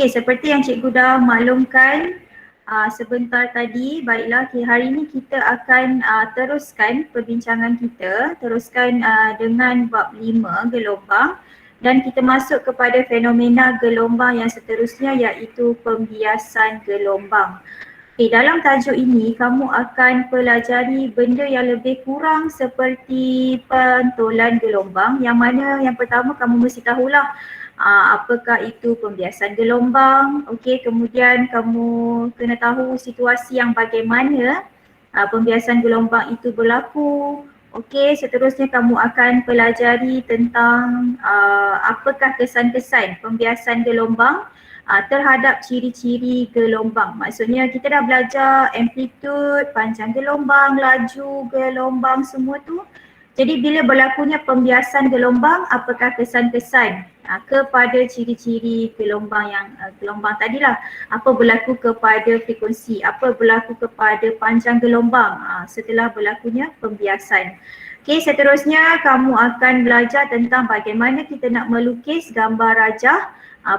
Okay, seperti yang cikgu dah maklumkan sebentar tadi, baiklah hari ini kita akan teruskan perbincangan kita, dengan bab 5 gelombang dan kita masuk kepada fenomena gelombang yang seterusnya iaitu pembiasan gelombang. Okay, dalam tajuk ini kamu akan pelajari benda yang lebih kurang seperti pentolan gelombang, yang mana yang pertama kamu mesti tahulah apakah itu pembiasan gelombang. Okey, kemudian kamu kena tahu situasi yang bagaimana pembiasan gelombang itu berlaku. Okey, seterusnya kamu akan pelajari tentang apakah kesan-kesan pembiasan gelombang terhadap ciri-ciri gelombang. Maksudnya kita dah belajar amplitude, panjang gelombang, laju gelombang, semua tu. Jadi bila berlakunya pembiasan gelombang, apakah kesan-kesan kepada ciri-ciri gelombang yang gelombang tadilah. Apa berlaku kepada frekuensi, apa berlaku kepada panjang gelombang setelah berlakunya pembiasan. Okey, seterusnya kamu akan belajar tentang bagaimana kita nak melukis gambar rajah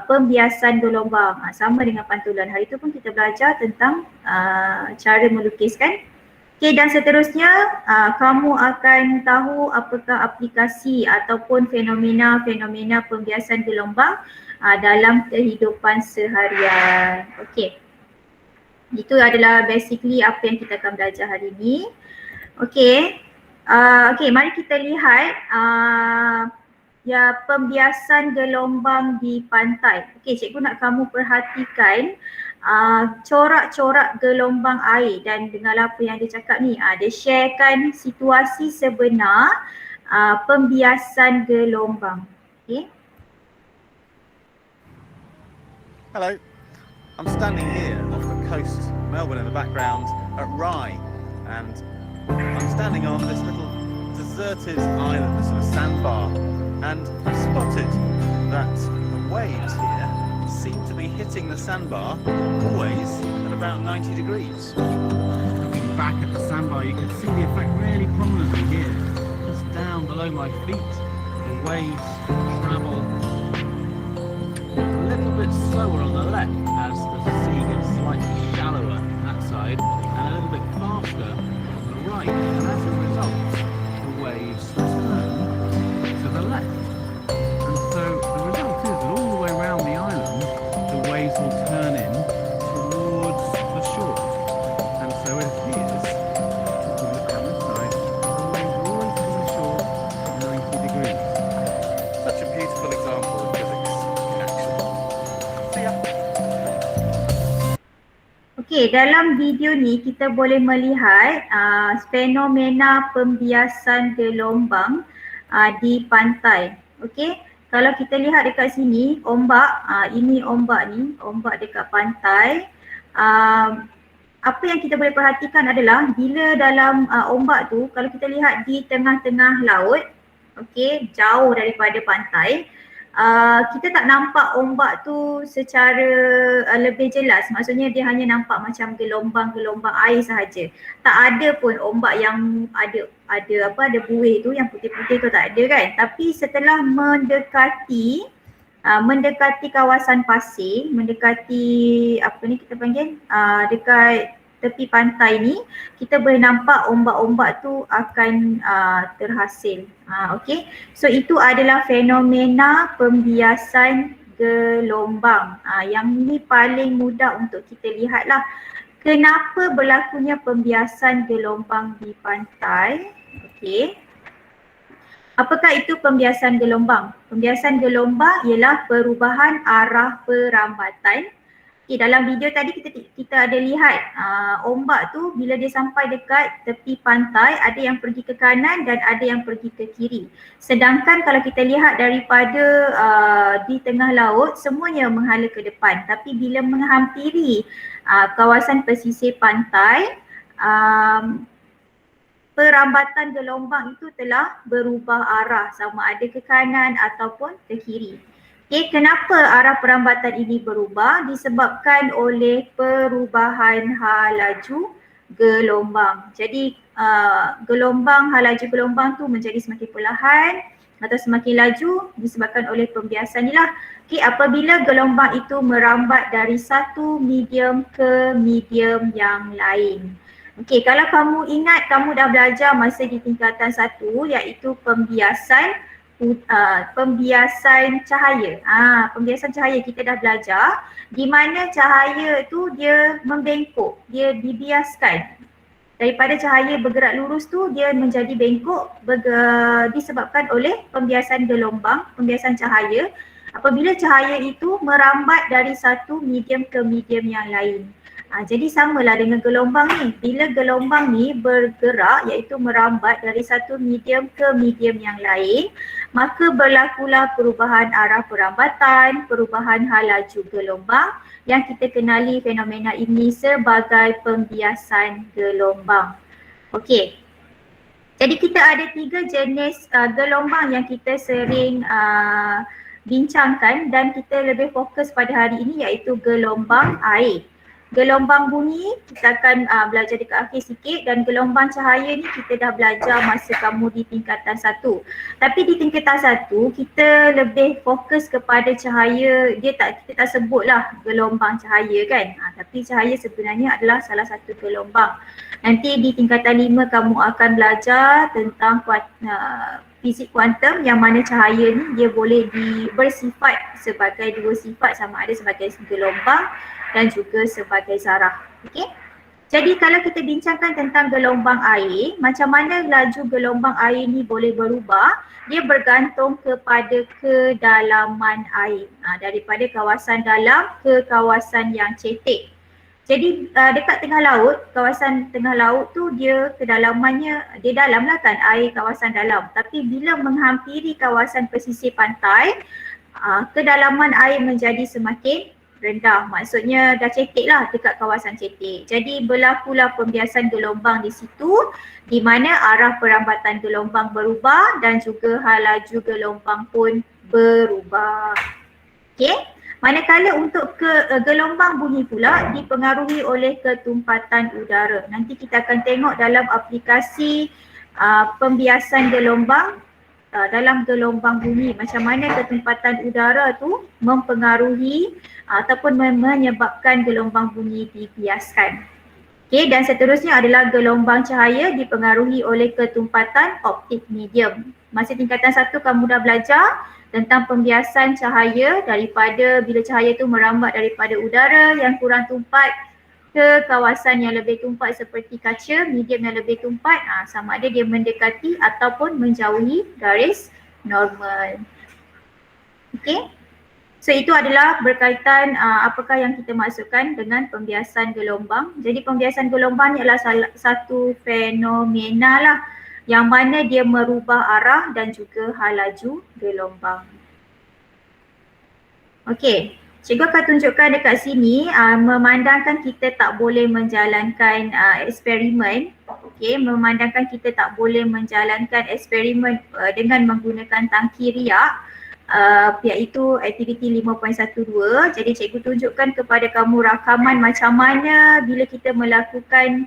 pembiasan gelombang. Sama dengan pantulan. Hari itu pun kita belajar tentang cara melukiskan. Okey, dan seterusnya kamu akan tahu apakah aplikasi ataupun fenomena-fenomena pembiasan gelombang dalam kehidupan seharian. Okey. Itu adalah basically apa yang kita akan belajar hari ini. Okey. Okey, mari kita lihat pembiasan gelombang di pantai. Okey, cikgu nak kamu perhatikan corak-corak gelombang air dan dengarlah apa yang dia cakap ni. Dia sharekan situasi sebenar pembiasan gelombang. Okay. Hello, I'm standing here off the coast, Melbourne in the background, at Rye, and I'm standing on this little deserted island, this sort of sandbar, and I spotted that the waves here seem to be hitting the sandbar always at about 90 degrees. Looking back at the sandbar, you can see the effect really prominently here. Just down below my feet, the waves travel a little bit slower on the left as the sea gets slightly shallower on that side, and a little bit faster on the right. And as a result, the waves turn to the left. And so the result is that all the way around the island, the waves will turn in towards the shore. And so it appears, if we look at this side, the waves are always hitting the shore at 90 degrees. Such a beautiful example of physics in action. See ya. Okey, dalam video ni kita boleh melihat fenomena pembiasan gelombang di pantai. Okey, kalau kita lihat dekat sini, ombak, ini ombak ni, ombak dekat pantai. Apa yang kita boleh perhatikan adalah bila dalam ombak tu, kalau kita lihat di tengah-tengah laut, okey, jauh daripada pantai, kita tak nampak ombak tu secara lebih jelas. Maksudnya dia hanya nampak macam gelombang-gelombang air sahaja. Tak ada pun ombak yang ada buih tu, yang putih-putih tu tak ada kan. Tapi setelah mendekati kawasan pasir, mendekati apa ni kita panggil dekat tepi pantai ni, kita boleh nampak ombak-ombak tu akan terhasil. Okey. So itu adalah fenomena pembiasan gelombang. Yang ni paling mudah untuk kita lihatlah. Kenapa berlakunya pembiasan gelombang di pantai? Okey. Apakah itu pembiasan gelombang? Pembiasan gelombang ialah perubahan arah perambatan. Okay, dalam video tadi kita ada lihat ombak tu bila dia sampai dekat tepi pantai, ada yang pergi ke kanan dan ada yang pergi ke kiri. Sedangkan kalau kita lihat daripada di tengah laut, semuanya menghala ke depan. Tapi bila menghampiri kawasan pesisir pantai, perambatan gelombang itu telah berubah arah, sama ada ke kanan ataupun ke kiri. Okay, kenapa arah perambatan ini berubah? Disebabkan oleh perubahan laju gelombang. Jadi laju gelombang tu menjadi semakin perlahan, atau semakin laju disebabkan oleh pembiasan ni lah. Okey, apabila gelombang itu merambat dari satu medium ke medium yang lain. Okey, kalau kamu ingat kamu dah belajar masa di tingkatan 1 iaitu pembiasan cahaya. Pembiasan cahaya kita dah belajar di mana cahaya tu dia membengkok, dia dibiaskan. Daripada cahaya bergerak lurus tu dia menjadi bengkok disebabkan oleh pembiasan gelombang, pembiasan cahaya. Apabila cahaya itu merambat dari satu medium ke medium yang lain. Jadi samalah dengan gelombang ni. Bila gelombang ni bergerak iaitu merambat dari satu medium ke medium yang lain, maka berlakulah perubahan arah perambatan, perubahan hal laju gelombang yang kita kenali fenomena ini sebagai pembiasan gelombang. Okey. Jadi kita ada 3 jenis gelombang yang kita sering bincangkan dan kita lebih fokus pada hari ini iaitu gelombang air. Gelombang bunyi kita akan belajar dekat akhir sikit dan gelombang cahaya ni kita dah belajar masa kamu di tingkatan 1. Tapi di tingkatan 1 kita lebih fokus kepada cahaya, kita tak sebutlah gelombang cahaya kan. Tapi cahaya sebenarnya adalah salah satu gelombang. Nanti di tingkatan 5 kamu akan belajar tentang fizik kuantum yang mana cahaya ni dia boleh bersifat sebagai dua sifat, sama ada sebagai gelombang dan juga sebagai zarah. Okey. Jadi kalau kita bincangkan tentang gelombang air, macam mana laju gelombang air ni boleh berubah, dia bergantung kepada kedalaman air. Daripada kawasan dalam ke kawasan yang cetek. Jadi dekat tengah laut, kawasan tengah laut tu dia kedalamannya, dia dalam lah kan, air kawasan dalam. Tapi bila menghampiri kawasan pesisir pantai, kedalaman air menjadi semakin rendah. Maksudnya dah cetek lah dekat kawasan cetek. Jadi berlakulah pembiasan gelombang di situ di mana arah perambatan gelombang berubah dan juga hal laju gelombang pun berubah. Okey. Manakala untuk gelombang bunyi pula dipengaruhi oleh ketumpatan udara. Nanti kita akan tengok dalam aplikasi pembiasan gelombang dalam gelombang bunyi macam mana ketumpatan udara tu mempengaruhi ataupun menyebabkan gelombang bunyi dibiaskan. Okey, dan seterusnya adalah gelombang cahaya dipengaruhi oleh ketumpatan optik medium. Masa tingkatan 1 kamu dah belajar tentang pembiasan cahaya daripada bila cahaya tu merambat daripada udara yang kurang tumpat ke kawasan yang lebih tumpat seperti kaca, medium yang lebih tumpat, sama ada dia mendekati ataupun menjauhi garis normal. Okey. So itu adalah berkaitan apakah yang kita maksudkan dengan pembiasan gelombang. Jadi pembiasan gelombang ni adalah satu fenomena lah yang mana dia merubah arah dan juga hal laju gelombang. Okey. Cikgu akan tunjukkan dekat sini memandangkan kita tak boleh menjalankan eksperimen. Okey, memandangkan kita tak boleh menjalankan eksperimen dengan menggunakan tangki riak, iaitu aktiviti 5.12. Jadi cikgu tunjukkan kepada kamu rakaman macam mana bila kita melakukan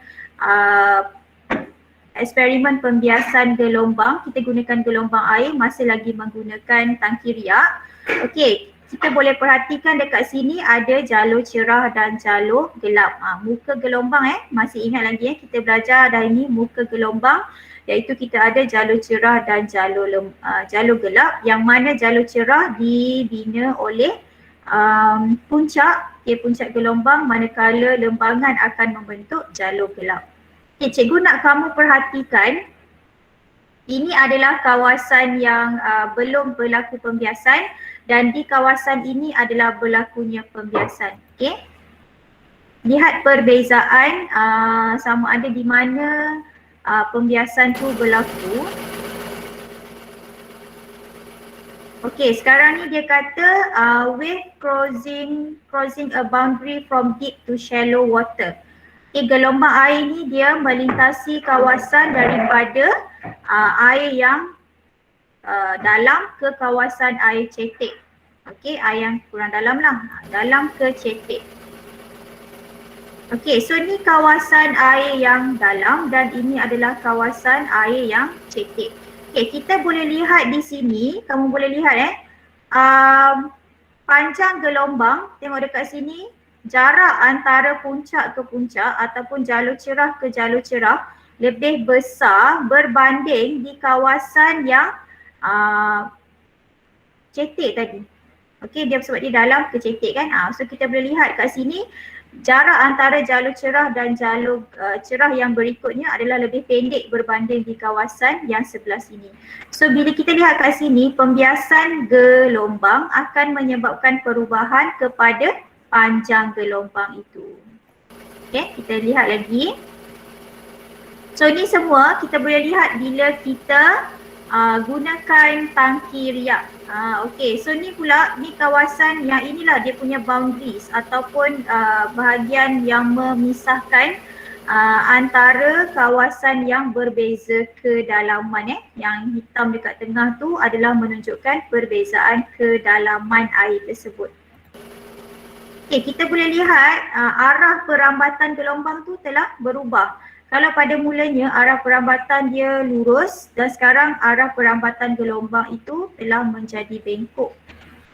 eksperimen pembiasan gelombang, kita gunakan gelombang air masih lagi menggunakan tangki riak. Okey. Kita boleh perhatikan dekat sini ada jalur cerah dan jalur gelap. Muka gelombang masih ingat lagi kita belajar dah ini muka gelombang iaitu kita ada jalur cerah dan jalur gelap yang mana jalur cerah dibina oleh puncak gelombang manakala lembangan akan membentuk jalur gelap. Okay, cikgu nak kamu perhatikan ini adalah kawasan yang belum berlaku pembiasan dan di kawasan ini adalah berlakunya pembiasan. Okey. Lihat perbezaan sama ada di mana pembiasan tu berlaku. Okey, sekarang ni dia kata wave crossing a boundary from deep to shallow water. Okey, gelombang air ni dia melintasi kawasan daripada air yang dalam ke kawasan air cetek. Okey, air yang kurang dalam lah. Dalam ke cetek. Okey, so ni kawasan air yang dalam dan ini adalah kawasan air yang cetek. Okay, kita boleh lihat di sini, kamu boleh lihat panjang gelombang, tengok dekat sini, jarak antara puncak ke puncak ataupun jalur cerah ke jalur cerah lebih besar berbanding di kawasan yang cetek tadi. Okey, dia sebab dia dalam ke cetek kan. So kita boleh lihat kat sini jarak antara jalur cerah dan jalur cerah yang berikutnya adalah lebih pendek berbanding di kawasan yang sebelah sini. So bila kita lihat kat sini, pembiasan gelombang akan menyebabkan perubahan kepada panjang gelombang itu. Okay, kita lihat lagi. So ni semua kita boleh lihat bila kita gunakan tangki riak. Okay, so ni pula, ni kawasan yang inilah dia punya boundaries ataupun bahagian yang memisahkan antara kawasan yang berbeza kedalaman. Yang hitam dekat tengah tu adalah menunjukkan perbezaan kedalaman air tersebut. Okay, kita boleh lihat arah perambatan gelombang tu telah berubah. Kalau pada mulanya arah perambatan dia lurus dan sekarang arah perambatan gelombang itu telah menjadi bengkok.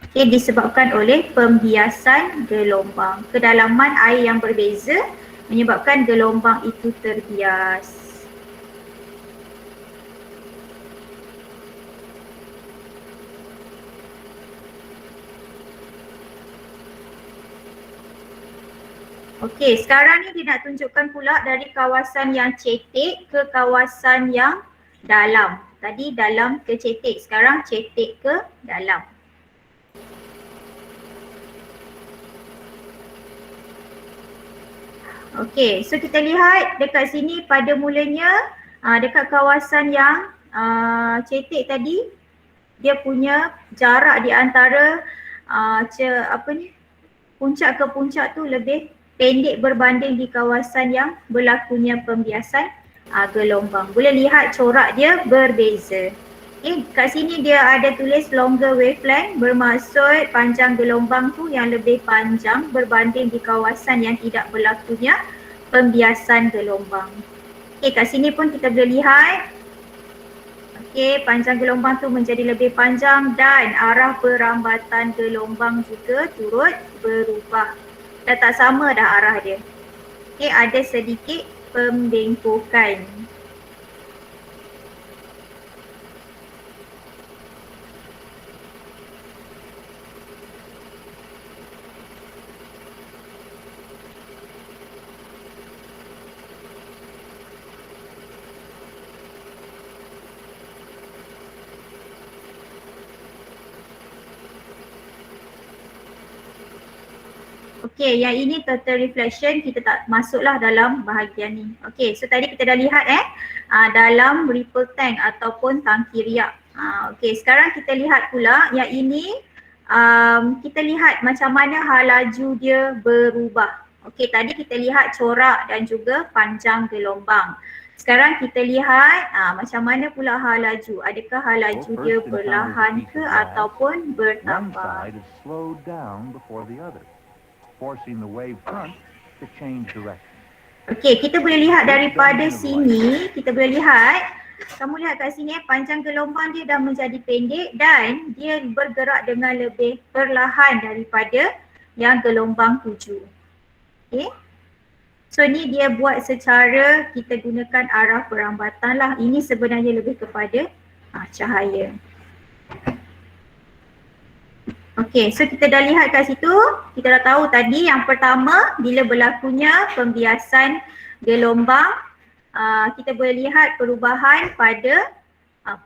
Okay, disebabkan oleh pembiasan gelombang. Kedalaman air yang berbeza menyebabkan gelombang itu terbias. Okey, sekarang ni dia nak tunjukkan pula dari kawasan yang cetek ke kawasan yang dalam. Tadi dalam ke cetek, sekarang cetek ke dalam. Okey, so kita lihat dekat sini pada mulanya dekat kawasan yang cetek tadi, dia punya jarak di antara puncak ke puncak tu lebih pendek berbanding di kawasan yang berlakunya pembiasan gelombang. Boleh lihat corak dia berbeza. Okay, kat sini dia ada tulis longer wavelength, bermaksud panjang gelombang tu yang lebih panjang berbanding di kawasan yang tidak berlakunya pembiasan gelombang. Okay, kat sini pun kita boleh lihat panjang gelombang tu menjadi lebih panjang dan arah perambatan gelombang juga turut berubah. Dah tak sama dah arah dia. Ada sedikit pembengkokan. Okey, yang ini total reflection, kita tak masuklah dalam bahagian ni. Okey, so tadi kita dah lihat dalam ripple tank ataupun tangki riak. Okey, sekarang kita lihat pula yang ini kita lihat macam mana hal laju dia berubah. Okey, tadi kita lihat corak dan juga panjang gelombang. Sekarang kita lihat macam mana pula hal laju. Adakah hal laju dia perlahan ke ataupun bertambah? Forcing the wave front to change direction. Okey, kita boleh lihat daripada sini, kita boleh lihat, kamu lihat kat sini panjang gelombang dia dah menjadi pendek dan dia bergerak dengan lebih perlahan daripada yang gelombang 7. Okey. So ni dia buat secara kita gunakan arah perambatan lah. Ini sebenarnya lebih kepada cahaya. Okey, so kita dah lihat kat situ, kita dah tahu tadi yang pertama bila berlakunya pembiasan gelombang, kita boleh lihat perubahan pada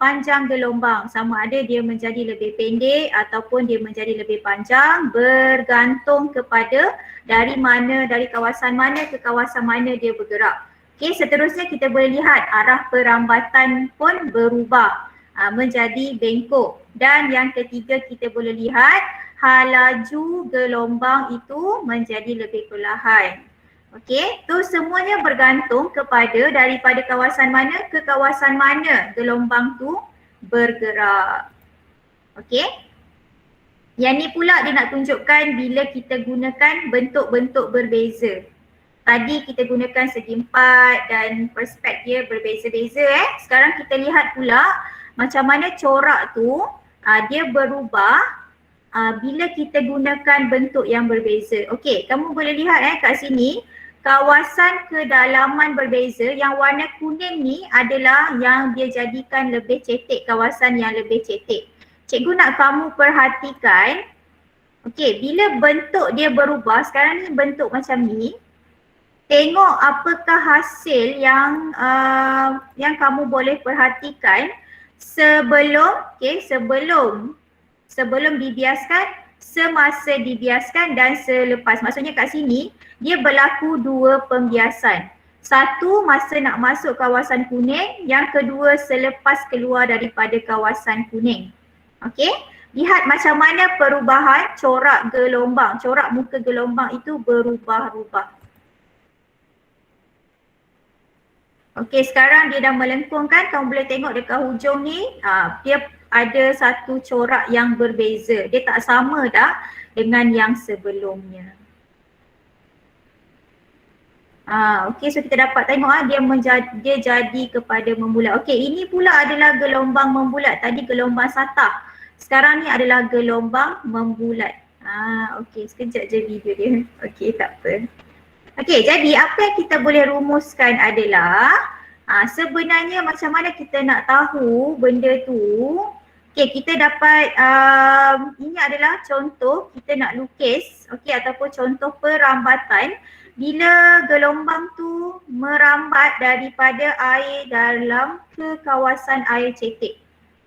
panjang gelombang, sama ada dia menjadi lebih pendek ataupun dia menjadi lebih panjang, bergantung kepada dari kawasan mana ke kawasan mana dia bergerak. Okey, seterusnya kita boleh lihat arah perambatan pun berubah menjadi bengkok. Dan yang ketiga kita boleh lihat hal laju gelombang itu menjadi lebih perlahan. Okey, tu semuanya bergantung kepada daripada kawasan mana ke kawasan mana gelombang tu bergerak. Okey. Yang ni pula dia nak tunjukkan bila kita gunakan bentuk-bentuk berbeza. Tadi kita gunakan segi empat dan perspektif berbeza-beza. Sekarang kita lihat pula macam mana corak tu dia berubah bila kita gunakan bentuk yang berbeza. Okey, kamu boleh lihat kat sini kawasan kedalaman berbeza. Yang warna kuning ni adalah yang dia jadikan lebih cetek, kawasan yang lebih cetek. Cikgu nak kamu perhatikan, okey, bila bentuk dia berubah, sekarang ni bentuk macam ni. Tengok apakah hasil yang kamu boleh perhatikan sebelum dibiaskan, semasa dibiaskan dan selepas. Maksudnya kat sini dia berlaku dua pembiasan. Satu masa nak masuk kawasan kuning, yang kedua selepas keluar daripada kawasan kuning. Okey? Lihat macam mana perubahan corak gelombang, corak muka gelombang itu berubah-ubah. Okey, sekarang dia dah melengkung kan, kamu boleh tengok dekat hujung ni, dia ada satu corak yang berbeza. Dia tak sama dah dengan yang sebelumnya. Okey, so kita dapat tengok dia jadi kepada membulat. Okey, ini pula adalah gelombang membulat. Tadi gelombang satah. Sekarang ni adalah gelombang membulat. Okey, sekejap je video dia. Okey, tak apa. Okey, jadi apa yang kita boleh rumuskan adalah sebenarnya macam mana kita nak tahu benda tu. Okey, kita dapat ini adalah contoh kita nak lukis, okey, ataupun contoh perambatan bila gelombang tu merambat daripada air dalam ke kawasan air cetek.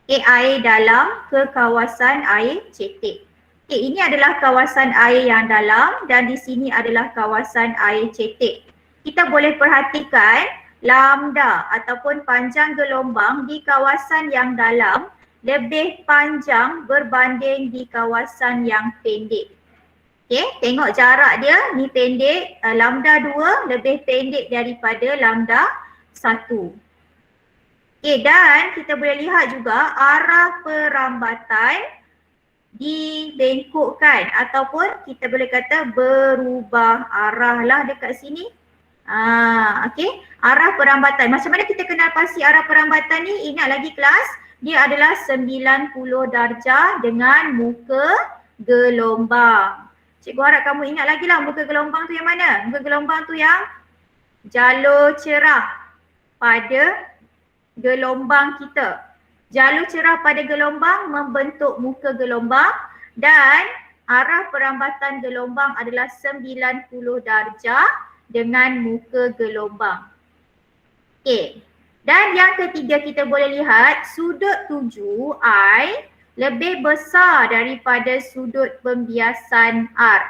Okey, air dalam ke kawasan air cetek. Okay, ini adalah kawasan air yang dalam dan di sini adalah kawasan air cetek. Kita boleh perhatikan lambda ataupun panjang gelombang di kawasan yang dalam lebih panjang berbanding di kawasan yang pendek. Okay, tengok jarak dia ni pendek, lambda 2 lebih pendek daripada lambda 1. Okay, dan kita boleh lihat juga arah perambatan dibengkokkan ataupun kita boleh kata berubah arah lah dekat sini. Okey, arah perambatan. Macam mana kita kenal pasti arah perambatan ni? Ingat lagi kelas, dia adalah 90 darjah dengan muka gelombang. Cikgu harap kamu ingat lagi lah muka gelombang tu yang mana? Muka gelombang tu yang jalur cerah pada gelombang kita. Jalur cerah pada gelombang membentuk muka gelombang dan arah perambatan gelombang adalah 90 darjah dengan muka gelombang. Okey. Dan yang ketiga kita boleh lihat sudut tuju I lebih besar daripada sudut pembiasan R.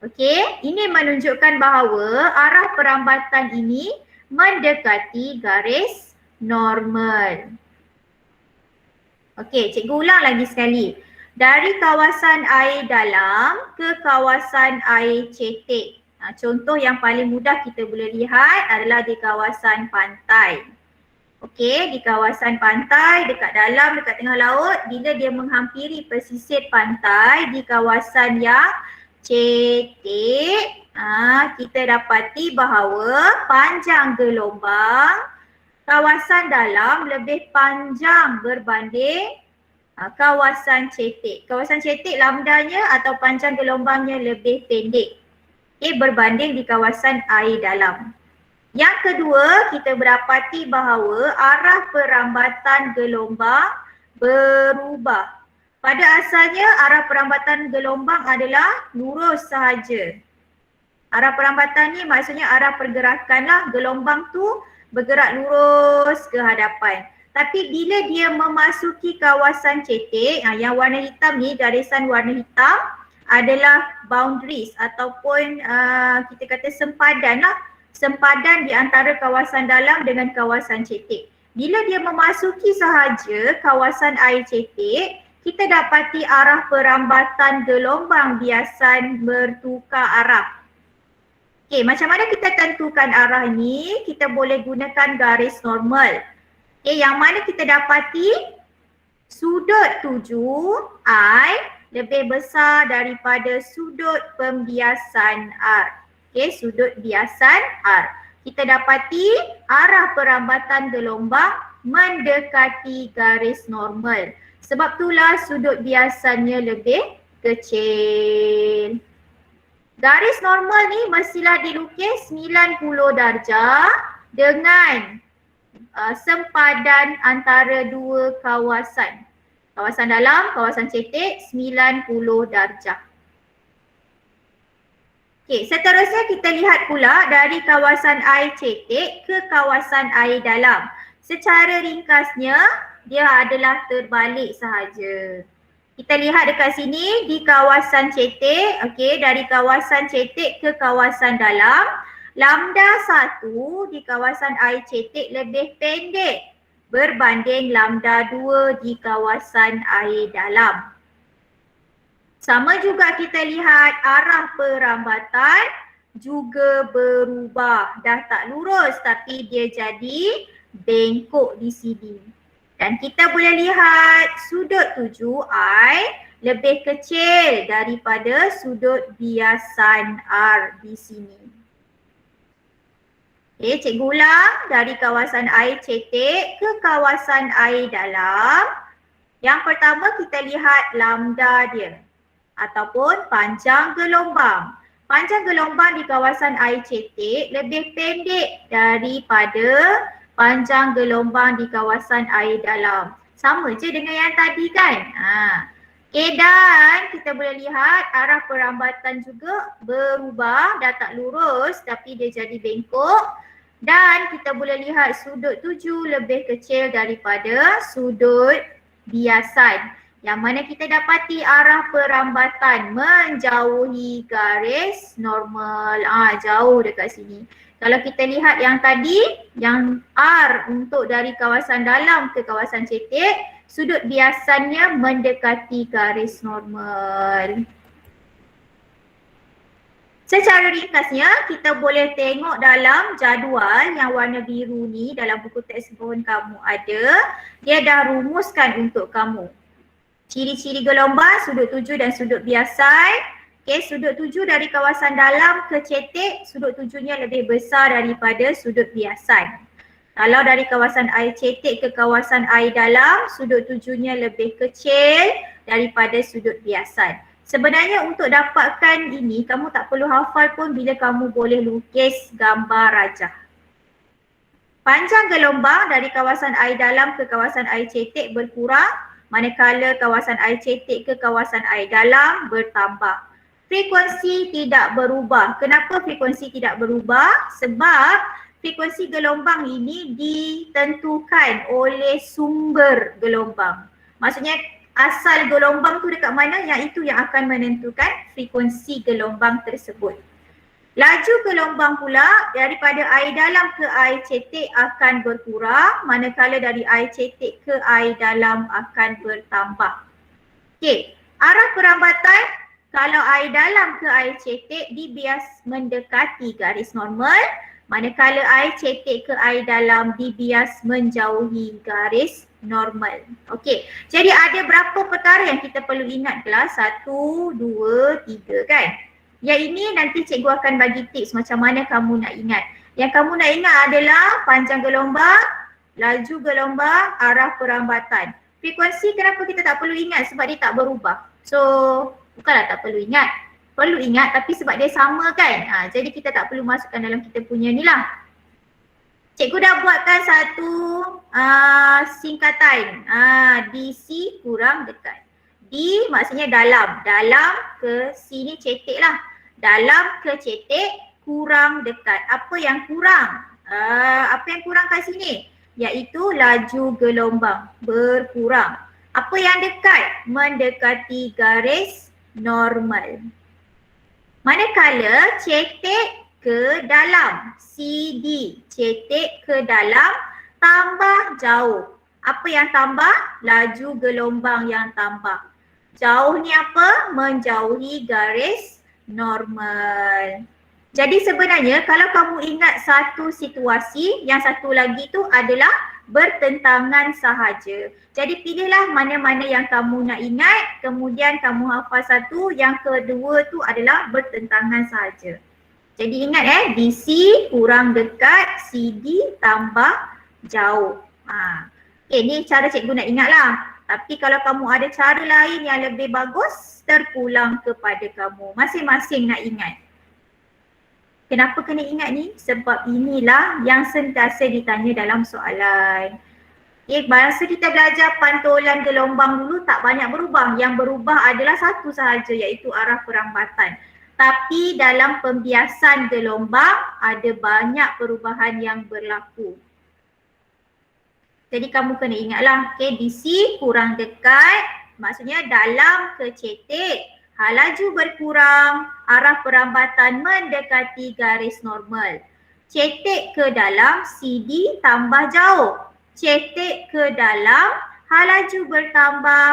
Okey, ini menunjukkan bahawa arah perambatan ini mendekati garis normal. Okey, cikgu ulang lagi sekali. Dari kawasan air dalam ke kawasan air cetek. Contoh yang paling mudah kita boleh lihat adalah di kawasan pantai. Okey, di kawasan pantai, dekat dalam, dekat tengah laut, bila dia menghampiri pesisir pantai di kawasan yang cetek, kita dapati bahawa panjang gelombang kawasan dalam lebih panjang berbanding kawasan cetek. Kawasan cetek lambdanya atau panjang gelombangnya lebih pendek. Berbanding di kawasan air dalam. Yang kedua, kita berdapati bahawa arah perambatan gelombang berubah. Pada asalnya arah perambatan gelombang adalah lurus sahaja. Arah perambatan ni maksudnya arah pergerakan lah, gelombang tu bergerak lurus ke hadapan. Tapi bila dia memasuki kawasan cetek, yang warna hitam ni, garisan warna hitam adalah boundaries ataupun kita kata sempadan lah. Sempadan di antara kawasan dalam dengan kawasan cetek. Bila dia memasuki sahaja kawasan air cetek, kita dapati arah perambatan gelombang biasan bertukar arah. Okey, macam mana kita tentukan arah ni? Kita boleh gunakan garis normal. Okey, yang mana kita dapati sudut tuju I lebih besar daripada sudut pembiasan R. Okey, sudut biasan R. Kita dapati arah perambatan gelombang mendekati garis normal. Sebab itulah sudut biasanya lebih kecil. Garis normal ni mestilah dilukis 90 darjah dengan sempadan antara dua kawasan. Kawasan dalam, kawasan cetek 90 darjah. Okey, seterusnya kita lihat pula dari kawasan air cetek ke kawasan air dalam. Secara ringkasnya, dia adalah terbalik sahaja. Kita lihat dekat sini di kawasan cetek, okey, dari kawasan cetek ke kawasan dalam, lambda 1 di kawasan air cetek lebih pendek berbanding lambda 2 di kawasan air dalam. Sama juga kita lihat arah perambatan juga berubah. Dah tak lurus tapi dia jadi bengkok di sini. Dan kita boleh lihat sudut 7i lebih kecil daripada sudut biasan R di sini. Okey, cikgu ulang dari kawasan air cetek ke kawasan air dalam. Yang pertama kita lihat lambda dia ataupun panjang gelombang. Panjang gelombang di kawasan air cetek lebih pendek daripada panjang gelombang di kawasan air dalam. Sama je dengan yang tadi kan? Okay, dan kita boleh lihat arah perambatan juga berubah. Dah tak lurus tapi dia jadi bengkok. Dan kita boleh lihat sudut 7 lebih kecil daripada sudut biasan. Yang mana kita dapati arah perambatan menjauhi garis normal. Jauh dekat sini. Kalau kita lihat yang tadi, yang R untuk dari kawasan dalam ke kawasan cetek, sudut biasanya mendekati garis normal. Secara ringkasnya, kita boleh tengok dalam jadual yang warna biru ni dalam buku textbook kamu ada, dia dah rumuskan untuk kamu. Ciri-ciri gelombang, sudut 7 dan sudut biasan. Okay, sudut 7 dari kawasan dalam ke cetek, sudut 7-nya lebih besar daripada sudut biasan. Kalau dari kawasan air cetek ke kawasan air dalam, sudut 7-nya lebih kecil daripada sudut biasan. Sebenarnya untuk dapatkan ini, kamu tak perlu hafal pun bila kamu boleh lukis gambar rajah. Panjang gelombang dari kawasan air dalam ke kawasan air cetek berkurang, manakala kawasan air cetek ke kawasan air dalam bertambah. Frekuensi tidak berubah. Kenapa frekuensi tidak berubah? Sebab frekuensi gelombang ini ditentukan oleh sumber gelombang. Maksudnya asal gelombang tu dekat mana, yang itu yang akan menentukan frekuensi gelombang tersebut. Laju gelombang pula daripada air dalam ke air cetek akan berkurang, manakala dari air cetek ke air dalam akan bertambah. Okey, arah perambatan kalau air dalam ke air cetek dibias mendekati garis normal, manakala air cetek ke air dalam dibias menjauhi garis normal. Okey, jadi ada berapa perkara yang kita perlu ingat kelas? 1, 2, 3 kan? Yang ini nanti cikgu akan bagi tips macam mana kamu nak ingat. Yang kamu nak ingat adalah panjang gelombang, laju gelombang, arah perambatan. Frekuensi kenapa kita tak perlu ingat? Sebab dia tak berubah. So, bukanlah tak perlu ingat. Perlu ingat tapi sebab dia sama kan? Jadi kita tak perlu masukkan dalam kita punya ni lah. Cikgu dah buatkan satu singkatan. DC kurang dekat. D maksudnya dalam. Dalam ke sini cetek lah. Dalam ke cetek kurang dekat. Apa yang kurang? Apa yang kurang kat sini? Iaitu laju gelombang berkurang. Apa yang dekat? Mendekati garis normal. Manakala cetek ke dalam, CD, cetek ke dalam tambah jauh. Apa yang tambah? Laju gelombang yang tambah. Jauh ni apa? Menjauhi garis normal. Jadi sebenarnya kalau kamu ingat satu situasi, yang satu lagi tu adalah bertentangan sahaja. Jadi pilihlah mana-mana yang kamu nak ingat, kemudian kamu hafal satu, yang kedua tu adalah bertentangan sahaja. Jadi ingat DC kurang dekat, CD tambah jauh. Ni cara cikgu nak ingat lah. Tapi kalau kamu ada cara lain yang lebih bagus, terpulang kepada kamu. Masing-masing nak ingat. Kenapa kena ingat ni? Sebab inilah yang sentiasa ditanya dalam soalan. Masa kita belajar pantulan gelombang dulu tak banyak berubah. Yang berubah adalah satu sahaja, iaitu arah perambatan. Tapi dalam pembiasan gelombang ada banyak perubahan yang berlaku. Jadi kamu kena ingatlah, DC kurang dekat, maksudnya dalam ke cetek, hal laju berkurang, arah perambatan mendekati garis normal. Cetek ke dalam, CD tambah jauh. Cetek ke dalam, hal laju bertambah,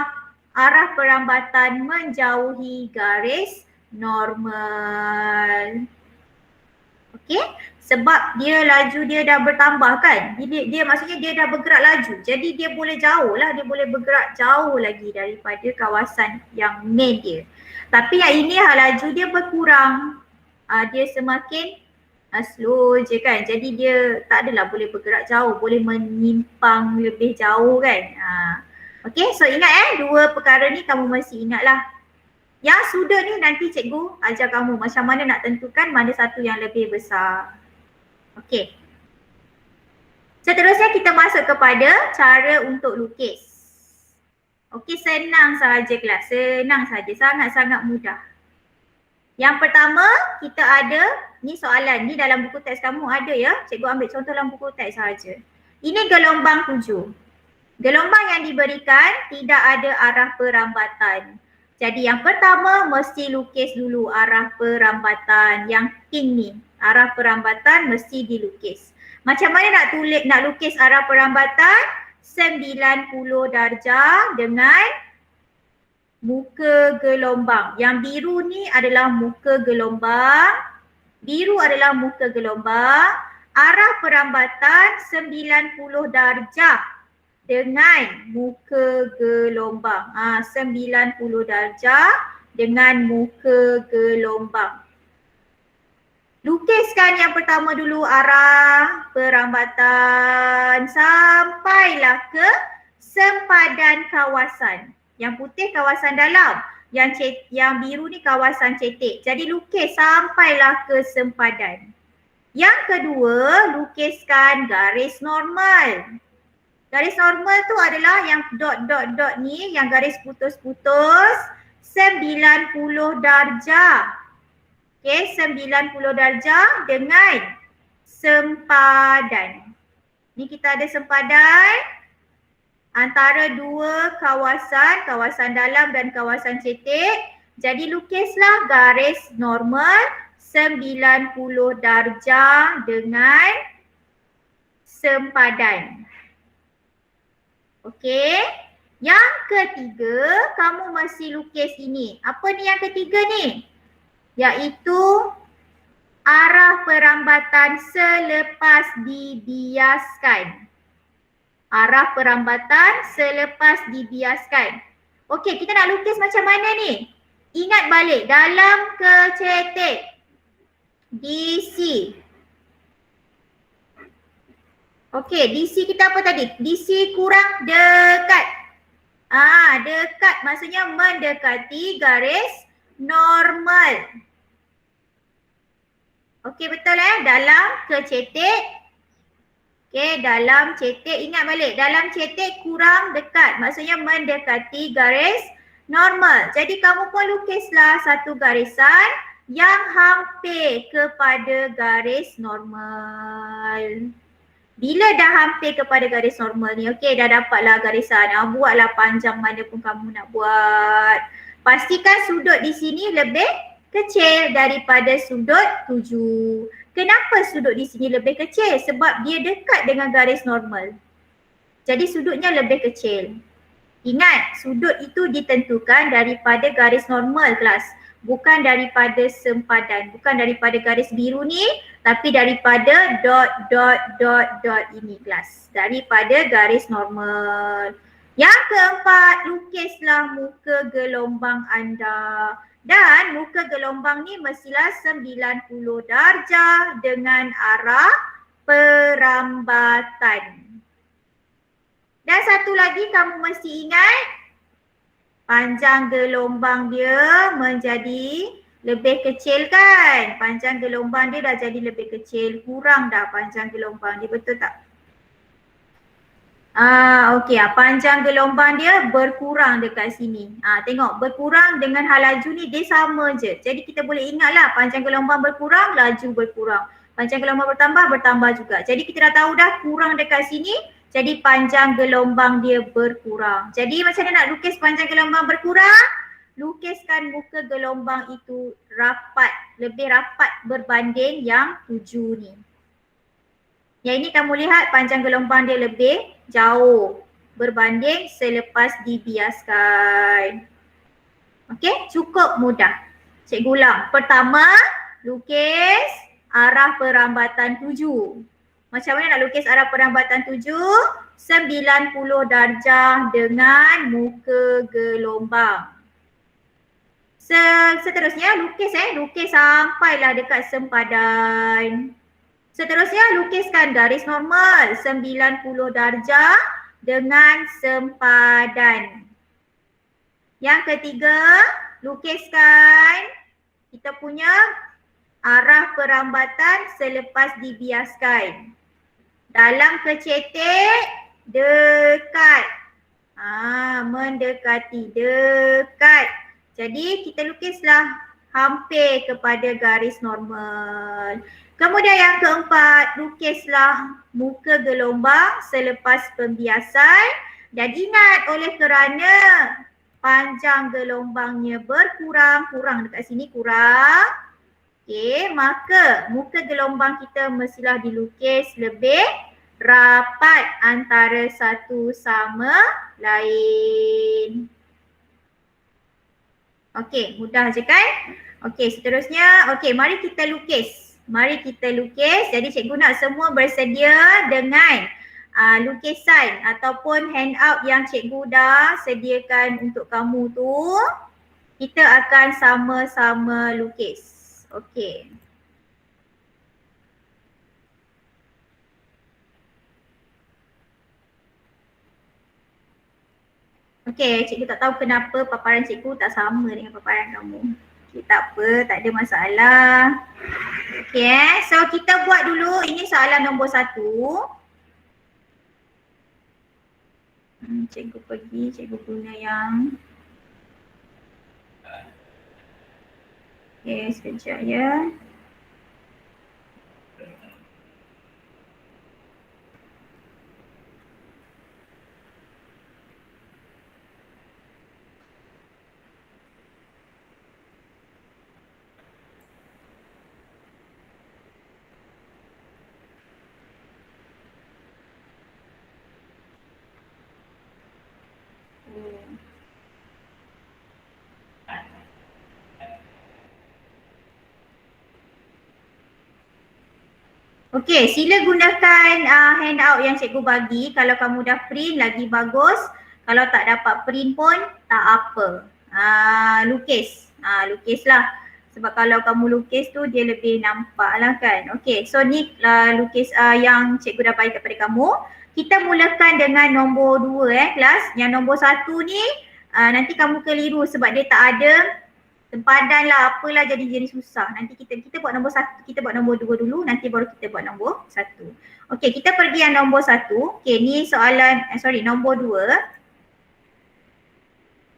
arah perambatan menjauhi garis normal. Okey, sebab dia laju dia dah bertambah kan. Dia maksudnya dia dah bergerak laju. Jadi dia boleh jauh lah, dia boleh bergerak jauh lagi daripada kawasan yang main dia. Tapi yang ini hal laju dia berkurang. Dia semakin slow je kan. Jadi dia tak adalah boleh bergerak jauh, boleh menyimpang lebih jauh kan. Okey, so ingat dua perkara ni kamu mesti ingat lah. Yang sudut ni nanti cikgu ajar kamu macam mana nak tentukan mana satu yang lebih besar. Okey. Seterusnya kita masuk kepada cara untuk lukis. Okey, senang sahaja kelas. Senang saja, sangat-sangat mudah. Yang pertama kita ada, ni soalan, ni dalam buku teks kamu ada ya. Cikgu ambil contoh dalam buku teks sahaja. Ini gelombang 7. Gelombang yang diberikan tidak ada arah perambatan. Jadi yang pertama mesti lukis dulu arah perambatan yang pink ni. Arah perambatan mesti dilukis. Macam mana nak lukis arah perambatan? 90 darjah dengan muka gelombang. Yang biru ni adalah muka gelombang. Biru adalah muka gelombang. Arah perambatan 90 darjah dengan muka gelombang. 90 darjah dengan muka gelombang. Lukiskan yang pertama dulu arah perambatan sampailah ke sempadan kawasan. Yang putih kawasan dalam, yang biru ni kawasan cetek. Jadi lukis sampailah ke sempadan. Yang kedua, lukiskan garis normal. Garis normal tu adalah yang dot ni, yang garis putus-putus 90 darjah. Okey, 90 darjah dengan sempadan. Ni kita ada sempadan antara dua kawasan, kawasan dalam dan kawasan cetek. Jadi lukislah garis normal 90 darjah dengan sempadan. Okey. Yang ketiga, kamu mesti lukis ini. Apa ni yang ketiga ni? Iaitu arah perambatan selepas dibiaskan. Arah perambatan selepas dibiaskan. Okey, kita nak lukis macam mana ni? Ingat balik, dalam ke cetek. DC. Okey, DC kita apa tadi? DC kurang dekat. Dekat maksudnya mendekati garis normal. Okey, betul dalam ke cetek. Okey, dalam cetek, ingat balik. Dalam cetek kurang dekat, maksudnya mendekati garis normal. Jadi kamu pun lukislah satu garisan yang hampir kepada garis normal. Bila dah hampir kepada garis normal ni, okey, dah dapatlah garisan. Buatlah panjang mana pun kamu nak buat. Pastikan sudut di sini lebih kecil daripada sudut 7. Kenapa sudut di sini lebih kecil? Sebab dia dekat dengan garis normal. Jadi sudutnya lebih kecil. Ingat, sudut itu ditentukan daripada garis normal kelas. Bukan daripada sempadan, bukan daripada garis biru ni, tapi daripada dot ini kelas. Daripada garis normal. Yang keempat, lukislah muka gelombang anda. Dan muka gelombang ni mestilah 90 darjah dengan arah perambatan. Dan satu lagi kamu mesti ingat, panjang gelombang dia menjadi lebih kecil kan? Panjang gelombang dia dah jadi lebih kecil, kurang dah panjang gelombang dia, betul tak? Okey, panjang gelombang dia berkurang dekat sini. Tengok, berkurang dengan hal laju ni dia sama je. Jadi kita boleh ingatlah panjang gelombang berkurang, laju berkurang. Panjang gelombang bertambah juga. Jadi kita dah tahu dah kurang dekat sini, jadi panjang gelombang dia berkurang. Jadi macam mana nak lukis panjang gelombang berkurang? Lukiskan muka gelombang itu rapat, lebih rapat berbanding yang 7 ni. Yang ini kamu lihat panjang gelombang dia lebih jauh berbanding selepas dibiaskan. Okey, cukup mudah. Cikgu ulang. Pertama, lukis arah perambatan 7. Macam mana nak lukis arah perambatan 7? 90 darjah dengan muka gelombang. Seterusnya lukis sampailah dekat sempadan. Seterusnya lukiskan garis normal 90 darjah dengan sempadan. Yang ketiga, lukiskan kita punya arah perambatan selepas dibiaskan. Dalam kecetek, dekat. Mendekati, dekat. Jadi kita lukislah hampir kepada garis normal. Kemudian yang keempat, lukislah muka gelombang selepas pembiasan dan ingat oleh kerana panjang gelombangnya berkurang, kurang dekat sini kurang. Okey, maka muka gelombang kita mestilah dilukis lebih rapat antara satu sama lain. Okey, mudah je kan? Okey, seterusnya, okey, mari kita lukis. Mari kita lukis. Jadi cikgu nak semua bersedia dengan lukisan ataupun handout yang cikgu dah sediakan untuk kamu tu. Kita akan sama-sama lukis. Okey. Okey, cikgu tak tahu kenapa paparan cikgu tak sama dengan paparan kamu. Okay, tak apa, tak ada masalah. Okay, so kita buat dulu, ini soalan nombor 1. Cikgu pergi, cikgu guna yang okay, sekejap ya. Okey, sila gunakan handout yang cikgu bagi. Kalau kamu dah print lagi bagus. Kalau tak dapat print pun tak apa. Lukis. Lukislah. Sebab kalau kamu lukis tu dia lebih nampak lah kan. Okey, so ni lukis yang cikgu dah bagi kepada kamu. Kita mulakan dengan nombor 2 kelas. Yang nombor 1 ni nanti kamu keliru sebab dia tak ada sempadan lah, apalah jadi susah. Nanti kita buat nombor 1, kita buat nombor 2 dulu, nanti baru kita buat nombor 1. Okey, kita pergi yang nombor 1. Okey, ni soalan, nombor 2.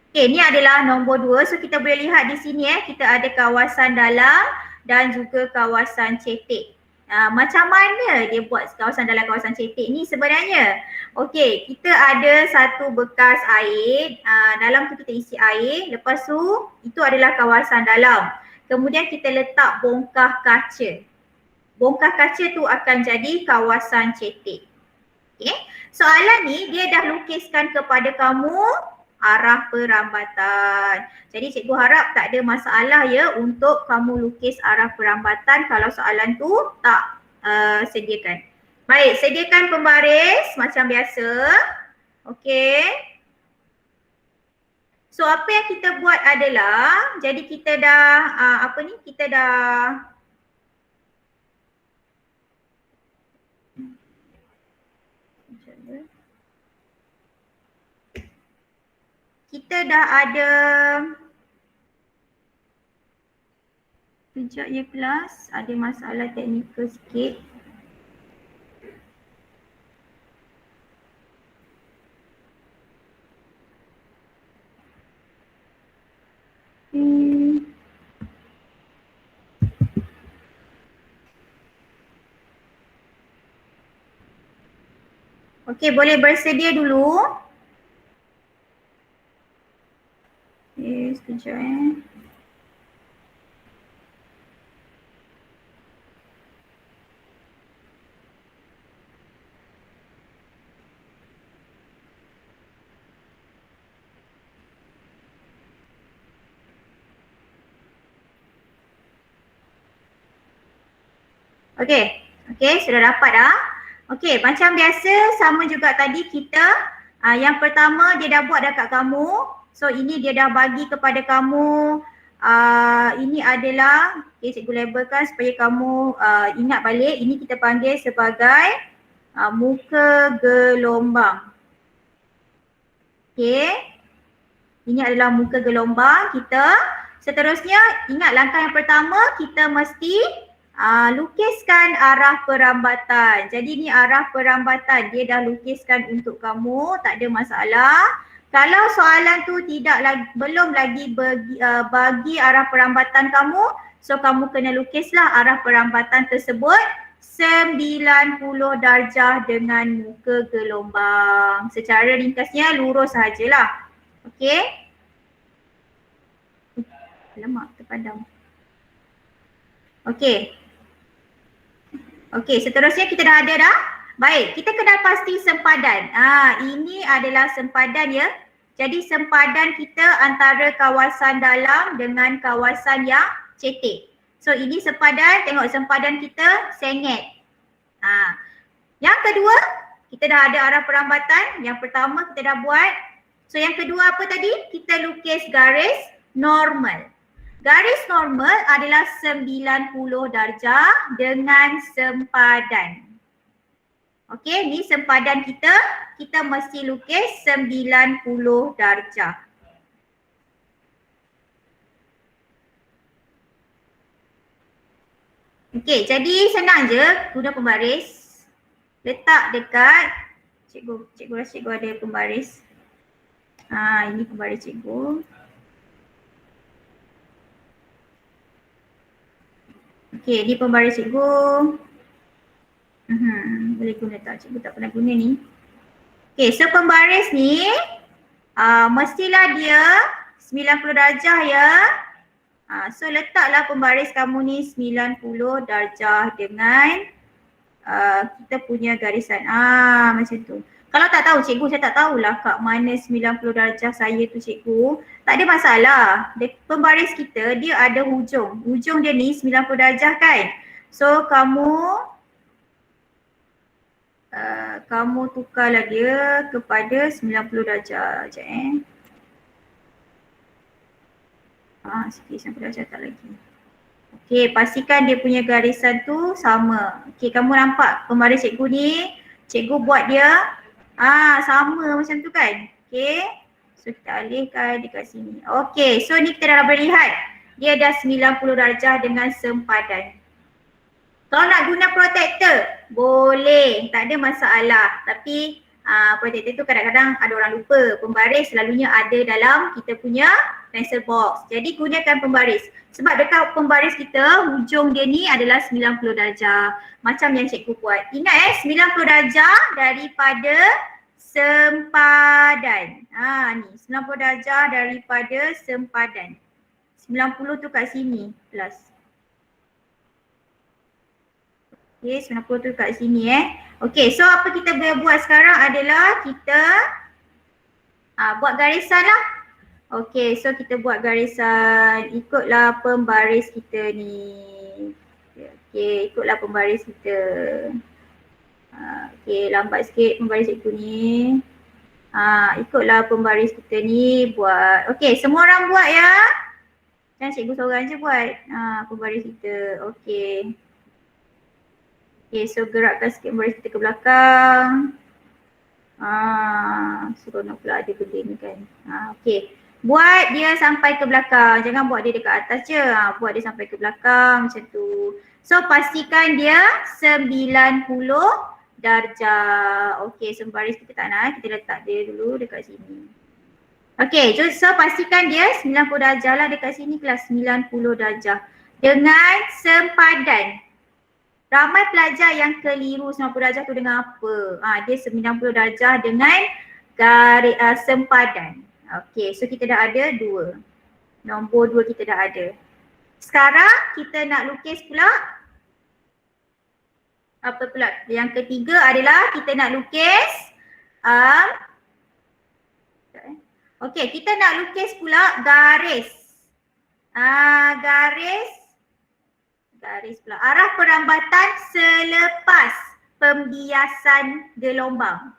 Okey, ni adalah nombor 2. So kita boleh lihat di sini kita ada kawasan dalam dan juga kawasan cetek. Macam mana dia buat kawasan dalam kawasan cetek ni sebenarnya? Okey, kita ada satu bekas air, dalam tu kita isi air, lepas tu itu adalah kawasan dalam. Kemudian kita letak bongkah kaca. Bongkah kaca tu akan jadi kawasan cetek. Okey, soalan ni dia dah lukiskan kepada kamu arah perambatan. Jadi cikgu harap tak ada masalah ya untuk kamu lukis arah perambatan kalau soalan tu tak sediakan. Baik, sediakan pembaris macam biasa. Okey. So apa yang kita buat adalah, jadi kita dah kita dah kita dah ada kejap ya kelas, ada masalah teknikal sikit. Okey, boleh bersedia dulu. Okey, sekejap Okey, sudah dapat dah. Okey, macam biasa sama juga tadi kita yang pertama dia dah buat dekat kamu. So ini dia dah bagi kepada kamu. Ini adalah cikgu labelkan supaya kamu ingat balik. Ini kita panggil sebagai muka gelombang. Okey. Ini adalah muka gelombang kita. Seterusnya ingat langkah yang pertama kita mesti lukiskan arah perambatan. Jadi ni arah perambatan, dia dah lukiskan untuk kamu, tak ada masalah. Kalau soalan tu belum lagi bagi arah perambatan kamu, so kamu kena lukislah arah perambatan tersebut 90 darjah dengan muka gelombang. Secara ringkasnya lurus sahajalah. Okey. Alamak, terpadam. Okey. Okey, seterusnya kita dah ada dah. Baik, kita kena pasti sempadan. Ini adalah sempadan ya. Jadi sempadan kita antara kawasan dalam dengan kawasan yang cetek. So ini sempadan, tengok sempadan kita sengit. Yang kedua, kita dah ada arah perambatan. Yang pertama kita dah buat. So yang kedua apa tadi? Kita lukis garis normal. Garis normal adalah 90 darjah dengan sempadan. Okey, ni sempadan kita. Kita mesti lukis 90 darjah. Okey, jadi senang je guna pembaris. Letak dekat cikgu rasa cikgu ada pembaris. Ini pembaris cikgu. Okey, ni pembaris cikgu. Boleh guna tak? Cikgu tak pernah guna ni. Okey, so pembaris ni mestilah dia 90 darjah ya. So letaklah pembaris kamu ni 90 darjah dengan kita punya garisan. Macam tu. Kalau tak tahu cikgu, saya tak tahulah kat mana 90 darjah saya tu cikgu. Tak ada masalah. Pembaris kita dia ada hujung. Hujung dia ni 90 darjah kan. So kamu tukarlah dia kepada 90 darjah. Sekejap sikit 90 darjah tak lagi. Okey, pastikan dia punya garisan tu sama. Okey, kamu nampak pembaris cikgu ni. Cikgu buat dia sama macam tu kan. Okey. So kita alihkan dekat sini. Okey, so ni kita dah boleh lihat. Dia dah 90 darjah dengan sempadan. Kalau nak guna protector, boleh. Tak ada masalah. Tapi protector tu kadang-kadang ada orang lupa. Pembaris selalunya ada dalam kita punya pencil box. Jadi gunakan pembaris. Sebab dekat pembaris kita, hujung dia ni adalah 90 darjah. Macam yang cikgu buat. Ingat 90 darjah daripada sempadan. Ni 90 darjah daripada sempadan. 90 tu kat sini plus. Okay, 90 tu kat sini Okay, so apa kita boleh buat sekarang adalah kita buat garisan lah. Okay, so kita buat garisan. Ikutlah pembaris kita ni. Okay, ikutlah pembaris kita. Okay, lambat sikit pembaris cikgu ni. Ikutlah pembaris kita ni buat. Okay, semua orang buat ya. Jangan cikgu seorang je buat pembaris kita. Okay. Okay, so gerakkan sikit pembaris kita ke belakang. Seronok pula ada benda ni kan. Okey. Buat dia sampai ke belakang. Jangan buat dia dekat atas je. Buat dia sampai ke belakang macam tu. So pastikan dia 90 darjah. Okey, sembaris kita tak nak. Kita letak dia dulu dekat sini. Okey, so pastikan dia 90 darjah lah dekat sini kelas 90 darjah. Dengan sempadan. Ramai pelajar yang keliru 90 darjah tu dengan apa? Dia 90 darjah dengan garis sempadan. Okey, so kita dah ada 2. Nombor 2 kita dah ada. Sekarang kita nak lukis pula. Apa pula? Yang ketiga adalah kita nak lukis. Okey, kita nak lukis pula garis. Garis pula. Arah perambatan selepas pembiasan gelombang.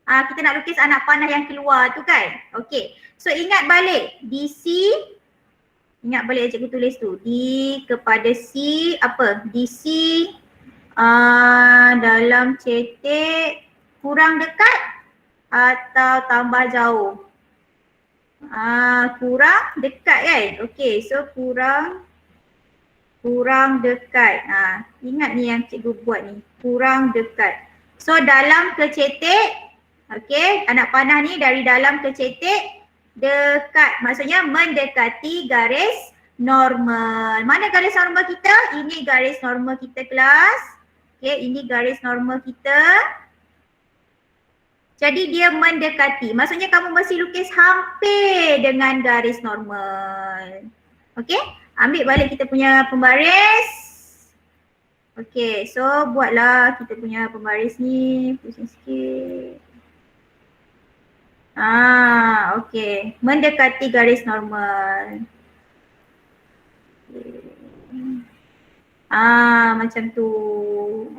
Kita nak lukis anak panah yang keluar tu kan. Okey. So ingat balik DC. Ingat balik cikgu tulis tu. D kepada C apa? DC dalam cetek kurang dekat atau tambah jauh? Kurang dekat kan? Okey. So kurang dekat. Ingat ni yang cikgu buat ni. Kurang dekat. So dalam ke cetek. Okey, anak panah ni dari dalam ke cetek dekat. Maksudnya mendekati garis normal. Mana garis normal kita? Ini garis normal kita kelas. Okey, ini garis normal kita. Jadi dia mendekati. Maksudnya kamu mesti lukis hampir dengan garis normal. Okey, ambil balik kita punya pembaris. Okey, so buatlah kita punya pembaris ni. Pusing sikit. Okey. Mendekati garis normal. Macam tu.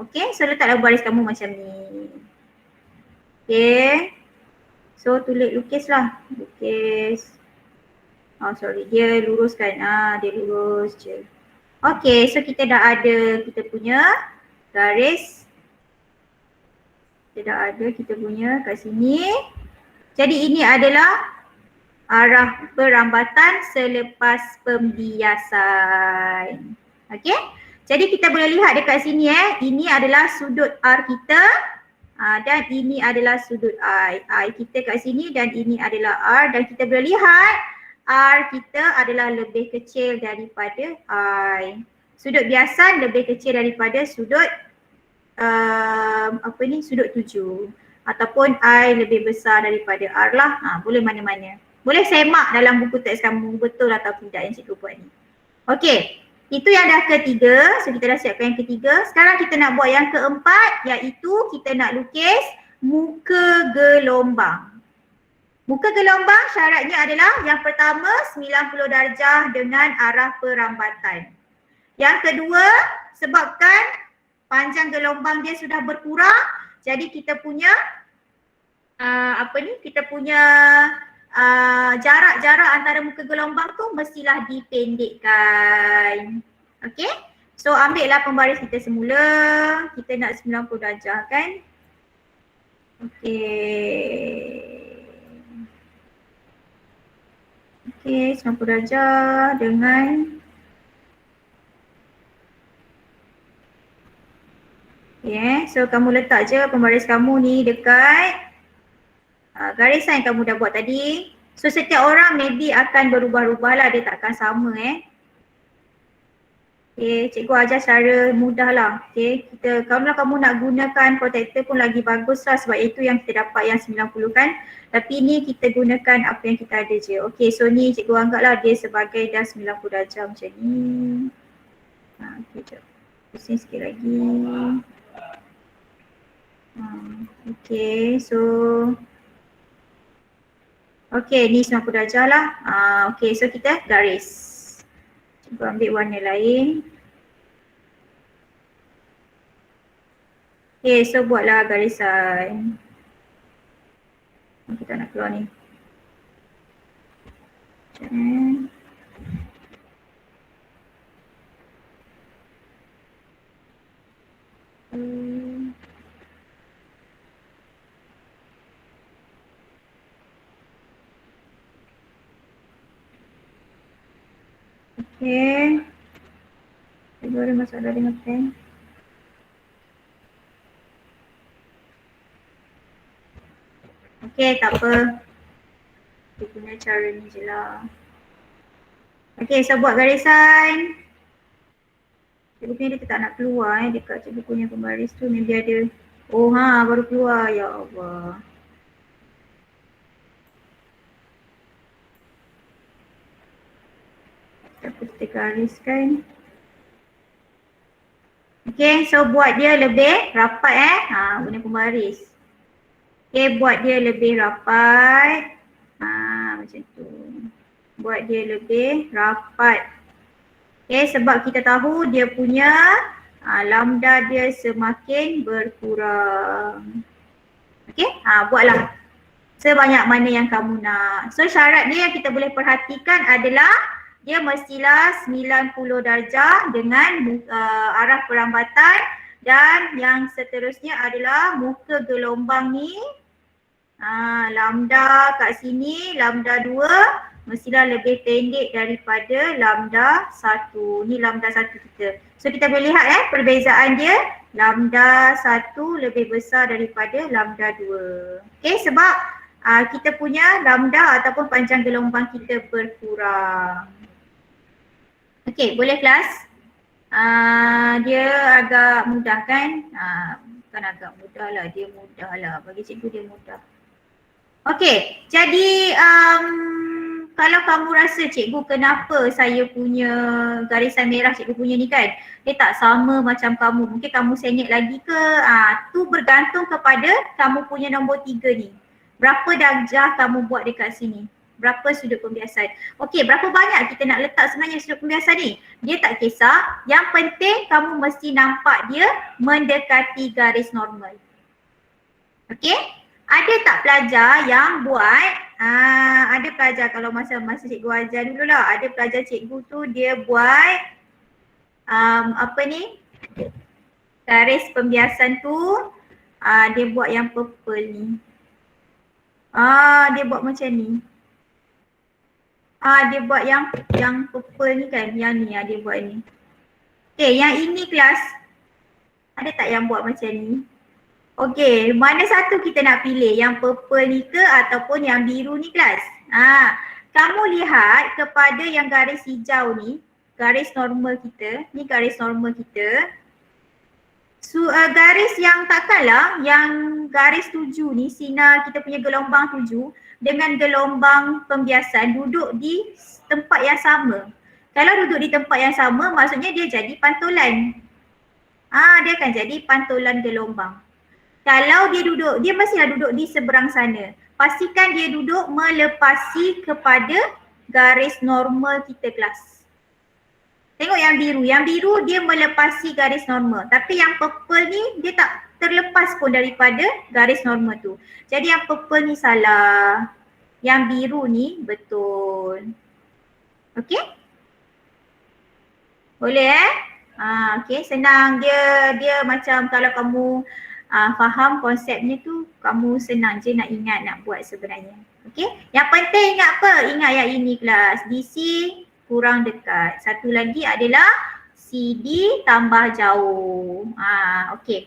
Okey, so letaklah baris kamu macam ni. Okey. So tulis lukislah. Lukis. Sorry, dia luruskan. Dia lurus je. Okey, so kita dah ada kita punya garis. Kita dah ada kita punya kat sini. Jadi ini adalah arah perambatan selepas pembiasan. Okey. Jadi kita boleh lihat dekat sini ini adalah sudut R kita dan ini adalah sudut I. I kita kat sini dan ini adalah R dan kita boleh lihat R kita adalah lebih kecil daripada I. Sudut biasa lebih kecil daripada sudut sudut 7. Ataupun I lebih besar daripada R lah. Boleh mana-mana. Boleh semak dalam buku teks kamu betul atau tidak yang cikgu buat ni. Okey. Itu yang dah ketiga. So kita dah siapkan yang ketiga. Sekarang kita nak buat yang keempat iaitu kita nak lukis muka gelombang. Muka gelombang syaratnya adalah yang pertama 90 darjah dengan arah perambatan. Yang kedua sebabkan panjang gelombang dia sudah berkurang. Jadi kita punya kita punya jarak-jarak antara muka gelombang tu mestilah dipendekkan. Okey? So ambillah pembaris kita semula. Kita nak 90 darjah kan? Okey, 90 darjah dengan so kamu letak je pembaris kamu ni dekat garisan yang kamu dah buat tadi. So setiap orang maybe akan berubah-ubah lah, dia takkan sama cikgu ajar secara mudah lah. Kalau kamu nak gunakan protector pun lagi bagus lah sebab itu yang kita dapat yang 90 kan. Tapi ni kita gunakan apa yang kita ada je. So ni cikgu anggaplah dia sebagai dah 90 darjah macam ni. Sekejap. Pusing sikit lagi. Ni 90 darjah lah. So kita garis. Cuba ambil warna lain. So buatlah garisan. Kita nak keluar ni. Okay. Cikgu ada masalah dengan pen. Okay, tak apa. Kita punya cara ni je lah. Okay, so buat garisan. Cikgu punya dia tak nak keluar dekat cikgu punya pembaris tu. Maybe ada. Oh baru keluar. Ya Allah. Kita gariskan. Okay, so buat dia lebih rapat guna pembaris. Okay, buat dia lebih rapat. Macam tu. Buat dia lebih rapat. Okay, sebab kita tahu dia punya lambda dia semakin berkurang. Okay, buatlah sebanyak mana yang kamu nak. So syarat dia yang kita boleh perhatikan adalah dia mestilah 90 darjah dengan arah perambatan, dan yang seterusnya adalah muka gelombang ni lambda kat sini, lambda 2 mestilah lebih pendek daripada lambda 1. Ni lambda 1 kita. So kita boleh lihat perbezaan dia, lambda 1 lebih besar daripada lambda 2. Okay, sebab kita punya lambda ataupun panjang gelombang kita berkurang. Okay, boleh kelas? Dia agak mudah kan? Bukan agak mudah lah, dia mudah lah. Bagi cikgu dia mudah. Okay, jadi kalau kamu rasa cikgu kenapa saya punya garisan merah cikgu punya ni kan, dia tak sama macam kamu, mungkin kamu sengit lagi ke? Tu bergantung kepada kamu punya nombor 3 ni. Berapa darjah kamu buat dekat sini? Berapa sudut pembiasan? Okey, berapa banyak kita nak letak sebenarnya sudut pembiasan ni? Dia tak kisah. Yang penting kamu mesti nampak dia mendekati garis normal. Okey? Ada tak pelajar yang buat, ada pelajar kalau masa cikgu ajar dulu lah, ada pelajar cikgu tu dia buat garis pembiasan tu, dia buat yang purple ni. Dia buat macam ni. Dia buat yang purple ni kan, yang ni dia buat ni. Okay, yang ini kelas, ada tak yang buat macam ni? Okay, mana satu kita nak pilih? Yang purple ni ke ataupun yang biru ni kelas? Kamu lihat kepada yang garis hijau ni, garis normal kita, ni garis normal kita. Garis yang takkanlah, yang garis 7 ni, sinar kita punya gelombang 7 dengan gelombang pembiasan duduk di tempat yang sama. Kalau duduk di tempat yang sama, maksudnya dia jadi pantulan. Dia akan jadi pantulan gelombang. Kalau dia duduk, dia mestilah duduk di seberang sana. Pastikan dia duduk melepasi kepada garis normal kita kelas. Tengok yang biru. Yang biru dia melepasi garis normal. Tapi yang purple ni dia tak terlepas pun daripada garis normal tu. Jadi yang purple ni salah. Yang biru ni betul. Okey? Boleh okey, senang. Dia macam kalau kamu faham konsepnya tu, kamu senang je nak ingat, nak buat sebenarnya. Okey? Yang penting ingat apa? Ingat yang ini kelas. DC kurang dekat. Satu lagi adalah CD tambah jauh. Okey.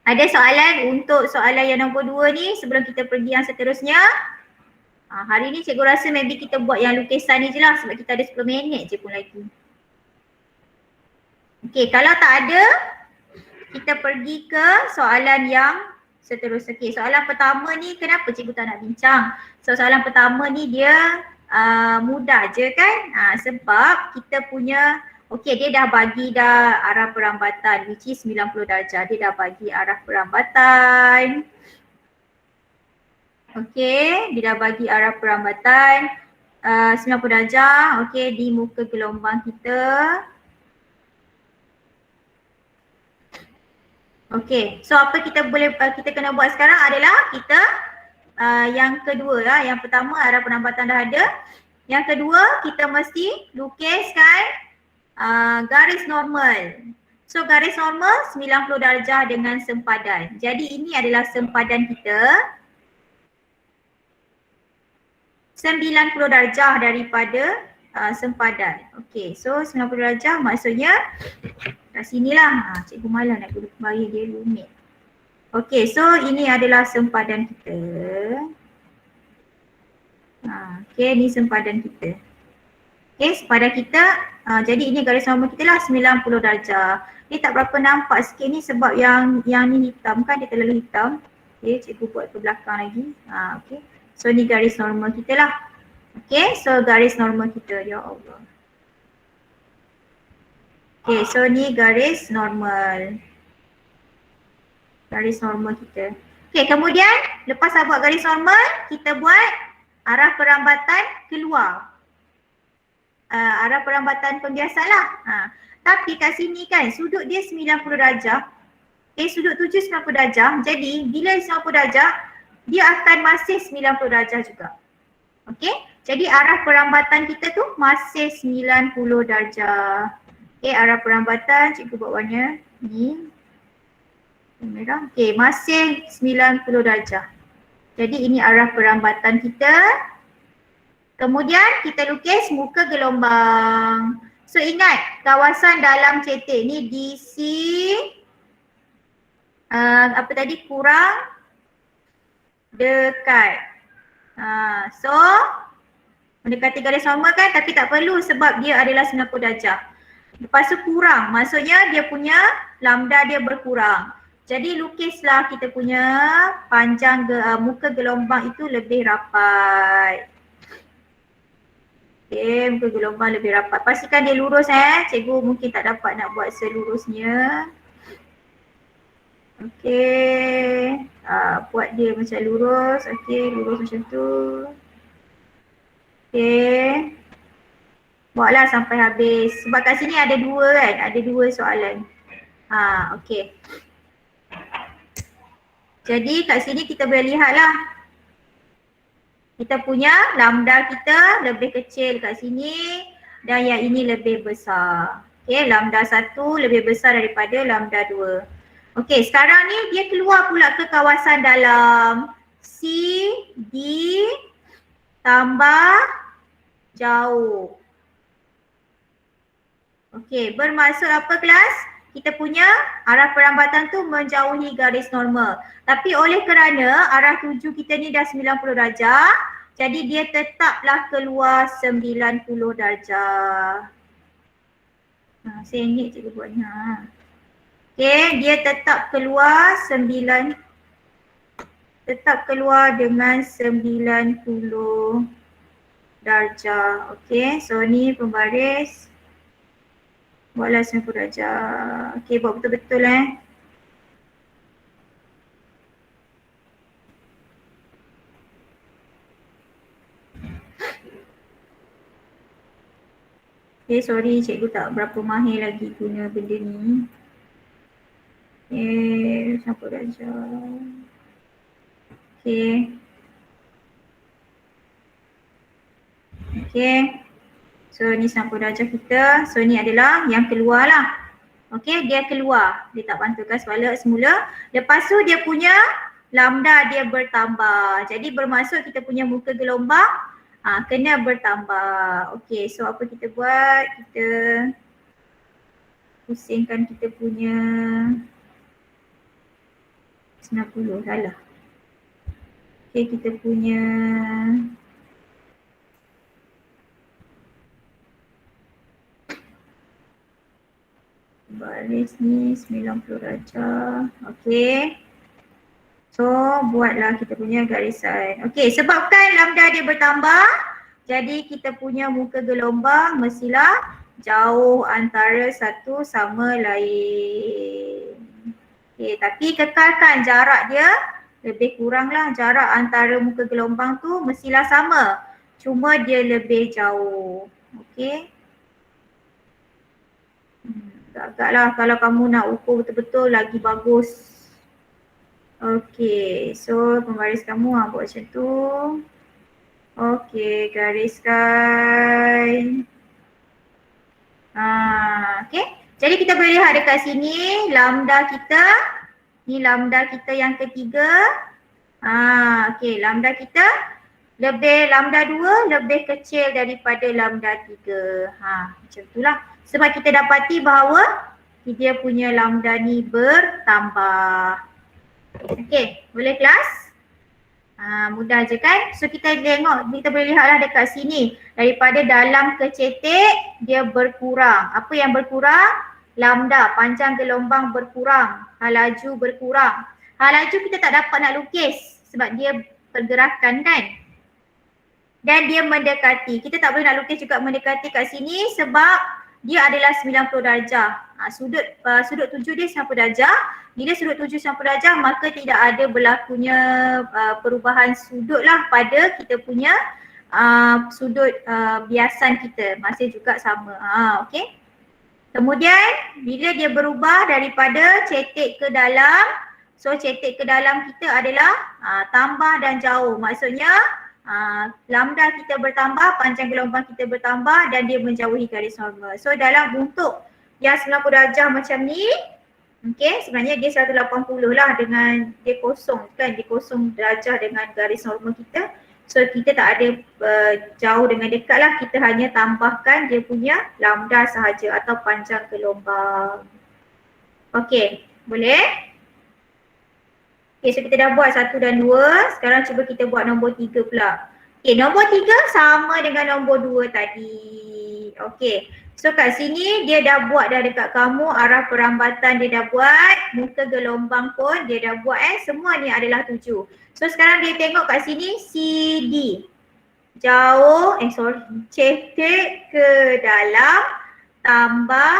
Ada soalan untuk soalan yang nombor 2 ni sebelum kita pergi yang seterusnya? Hari ni cikgu rasa maybe kita buat yang lukisan ni je lah sebab kita ada 10 minit je pun lagi. Okey, kalau tak ada, kita pergi ke soalan yang seterusnya. Okey, soalan pertama ni kenapa cikgu tak nak bincang? So soalan pertama ni dia mudah je kan? Sebab kita punya, okey, dia dah bagi dah arah perambatan which is 90 darjah. Dia dah bagi arah perambatan. Okey, dia dah bagi arah perambatan 90 darjah, okey, di muka gelombang kita. Okey, so apa kita kena buat sekarang adalah kita yang kedua lah. Yang pertama arah perambatan dah ada. Yang kedua kita mesti lukiskan garis normal. So garis normal 90 darjah dengan sempadan. Jadi ini adalah sempadan kita. 90 darjah daripada sempadan. Okey, so 90 darjah maksudnya kat sinilah. Cikgu malas nak guna kembali, dia rumit. Okey, so ini adalah sempadan kita. Okey, ni sempadan kita. Okey, sempadan kita, jadi ini garis normal kita lah 90 darjah. Ni tak berapa nampak sikit ni sebab yang ni hitam kan, dia terlalu hitam. Okey, cikgu buat ke belakang lagi. Okey, so ni garis normal kita lah. Okey, so garis normal kita, ya Allah. Okey, so ni garis normal. Garis normal kita. Okey, kemudian lepas dah buat garis normal, kita buat arah perambatan keluar. Arah perambatan pembiasan lah. Tapi kat sini kan sudut dia 90 darjah. Sudut tuju 90 darjah. Jadi bila 90 darjah, dia akan masih 90 darjah juga. Okey, jadi arah perambatan kita tu masih 90 darjah. Okey, arah perambatan cikgu buat warna ni. Merah. Okey, masih 90 darjah. Jadi ini arah perambatan kita. Kemudian kita lukis muka gelombang. So ingat kawasan dalam cetek ni DC apa tadi, kurang dekat. So mendekati garis normal kan, tapi tak perlu sebab dia adalah 90 darjah. Lepas tu kurang, maksudnya dia punya lambda dia berkurang. Jadi lukislah kita punya panjang muka gelombang itu lebih rapat. Okey, muka gelombang lebih rapat. Pastikan dia lurus cikgu mungkin tak dapat nak buat selurusnya. Okey, buat dia macam lurus. Okey, lurus macam tu. Okey. Buatlah sampai habis. Sebab kat sini ada dua kan, ada dua soalan. Okey. Jadi kat sini kita boleh lihat lah. Kita punya lambda kita lebih kecil kat sini dan yang ini lebih besar. Okey, lambda 1 lebih besar daripada lambda 2. Okey, sekarang ni dia keluar pula ke kawasan dalam. C, D tambah jauh. Okey, bermaksud apa kelas? Kita punya arah perambatan tu menjauhi garis normal. Tapi oleh kerana arah tuju kita ni dah 90 darjah, jadi dia tetaplah keluar 90 darjah. Sengit cikgu buatnya. Okey, dia tetap keluar dengan 90 darjah. Okey, so ni pembaris. Buatlah 90 darjah. Okey, buat betul-betul Okay, sorry cikgu tak berapa mahir lagi guna benda ni. Okay, 90 darjah. Okay. Okay. So ni 90 darjah kita. So ni adalah yang keluar lah. Okay, dia keluar. Dia tak pantulkan sebalik semula. Lepas tu dia punya lambda dia bertambah. Jadi bermaksud kita punya muka gelombang kena bertambah. Okay, so apa kita buat? Kita pusingkan kita punya 90, salah. Okay, kita punya baris ni 90 darjah. Okay. So buatlah kita punya garisan. Okay, sebabkan lambda dia bertambah, jadi kita punya muka gelombang mestilah jauh antara satu sama lain. Okay, tapi kekalkan jarak dia lebih kurang lah. Jarak antara muka gelombang tu mestilah sama, cuma dia lebih jauh. Okay. Agak-agaklah kalau kamu nak ukur betul-betul lagi bagus. Okey, so pembaris kamu buat macam tu. Okey, gariskan. Okey, jadi kita boleh lihat dekat sini lambda kita. Ni lambda kita yang ketiga. Okey, lambda kita lambda 2 lebih kecil daripada lambda 3. Macam itulah. Sebab kita dapati bahawa dia punya lambda ni bertambah. Okey, boleh kelas? Mudah je kan? So kita tengok, kita boleh lihatlah dekat sini. Daripada dalam ke cetek, dia berkurang. Apa yang berkurang? Lambda, panjang gelombang berkurang. Laju berkurang. Laju kita tak dapat nak lukis sebab dia pergerakan kan? Dan dia mendekati. Kita tak boleh nak lukis juga mendekati kat sini sebab dia adalah 90 darjah. Sudut 7 dia 90 darjah. Bila sudut 7 90 darjah maka tidak ada berlakunya perubahan sudut lah pada kita punya sudut biasan kita. Masih juga sama. Okey. Kemudian bila dia berubah daripada cetek ke dalam, so cetek ke dalam kita adalah tambah dan jauh. Maksudnya lambda kita bertambah, panjang gelombang kita bertambah dan dia menjauhi garis normal. So dalam bentuk yang 90 darjah macam ni, okey, sebenarnya dia 180 lah dengan dia kosong kan, dia kosong darjah dengan garis normal kita. So kita tak ada jauh dengan dekat lah, kita hanya tambahkan dia punya lambda sahaja atau panjang gelombang. Okey, boleh? Okay, so kita dah buat 1 dan 2. Sekarang cuba kita buat nombor 3 pula. Okay, nombor 3 sama dengan nombor 2 tadi. Okay, so kat sini dia dah buat dah dekat kamu, arah perambatan dia dah buat, muka gelombang pun dia dah buat semua ni adalah 7. So sekarang dia tengok kat sini CD. Jauh, cetek ke dalam tambah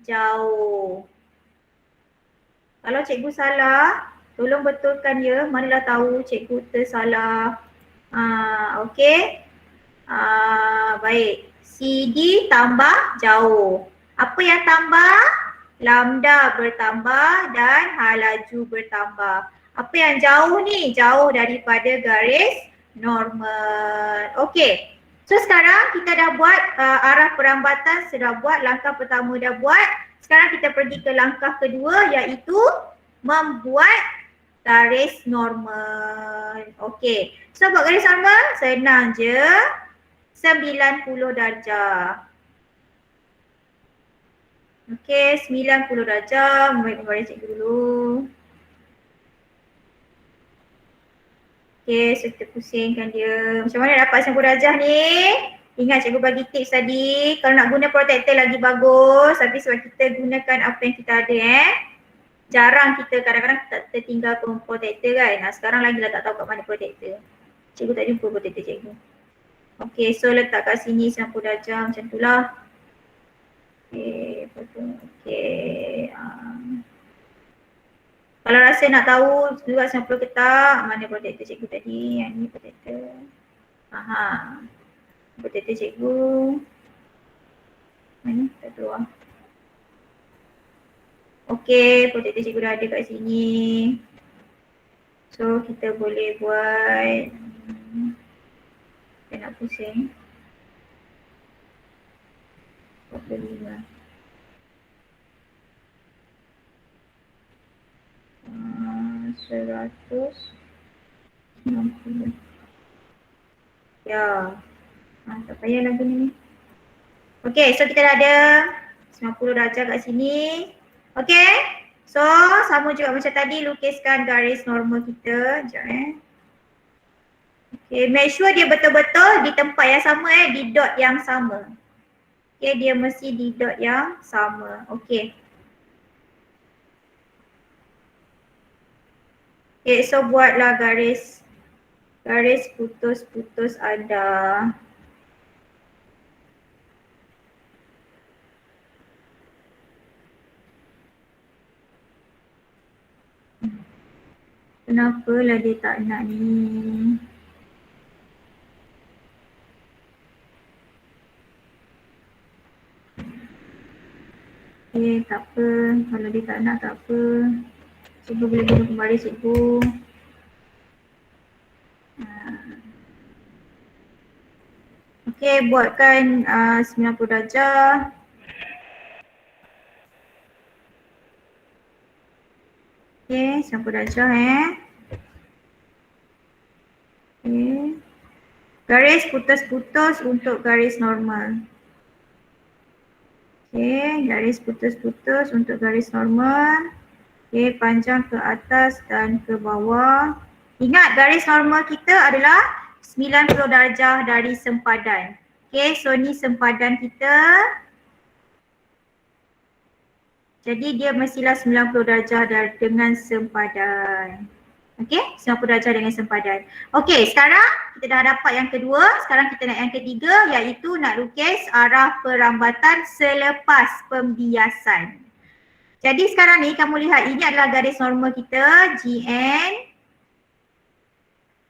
jauh. Kalau cikgu salah, tolong betulkan ya, manalah tahu cikgu tersalah. Okey. Baik. CD tambah jauh. Apa yang tambah? Lambda bertambah dan laju bertambah. Apa yang jauh ni? Jauh daripada garis normal. Okey. So sekarang kita dah buat arah perambatan, sudah buat, langkah pertama dah buat. Sekarang kita pergi ke langkah kedua iaitu membuat garis normal. Okey. So buat garis normal senang je. 90 darjah. Okey, 90 darjah. Mari cikgu dulu. Okey, so kita pusingkan dia. Macam mana dapat 90 darjah ni? Ingat cikgu bagi tips tadi. Kalau nak guna protector lagi bagus. Tapi sebab kita gunakan apa yang kita ada jarang kita kadang-kadang tertinggal protector kan. Sekarang lagi lah tak tahu kat mana protector. Cikgu tak jumpa protector cikgu. Okey, so letak kat sini 90 darjah macam tu lah. Okey, betul. Okey. Kalau rasa nak tahu juga 90 ke tak, mana protector cikgu tadi. Yang ni protector. Protector cikgu. Mana? Tak keluar. Okey, protector cikgu dah ada kat sini. So kita boleh buat, kita nak pusing 45. 190. Ya. Tak payah lagi ni. Okey, so kita dah ada 90 darjah kat sini. Okey. So sama juga macam tadi, lukiskan garis normal kita. Sekejap Okay, make sure dia betul-betul di tempat yang sama di dot yang sama. Okay, dia mesti di dot yang sama. Okay. Okay, so buatlah garis putus-putus anda. Kenapalah dia tak nak ni? Tak apa, kalau dia tak nak tak apa. Cikgu boleh guna kembali cikgu. Okey, buatkan 90 darjah. Okey, 90 darjah Okey. Garis putus-putus untuk garis normal. Okey, garis putus-putus untuk garis normal. Okey, panjang ke atas dan ke bawah. Ingat garis normal kita adalah 90 darjah dari sempadan. Okey, so ni sempadan kita. Jadi dia mestilah 90 darjah dengan sempadan. Okey, 90 darjah dengan sempadan. Okey, sekarang kita dah dapat yang kedua. Sekarang kita nak yang ketiga, iaitu nak lukis arah perambatan selepas pembiasan. Jadi sekarang ni kamu lihat ini adalah garis normal kita, GN.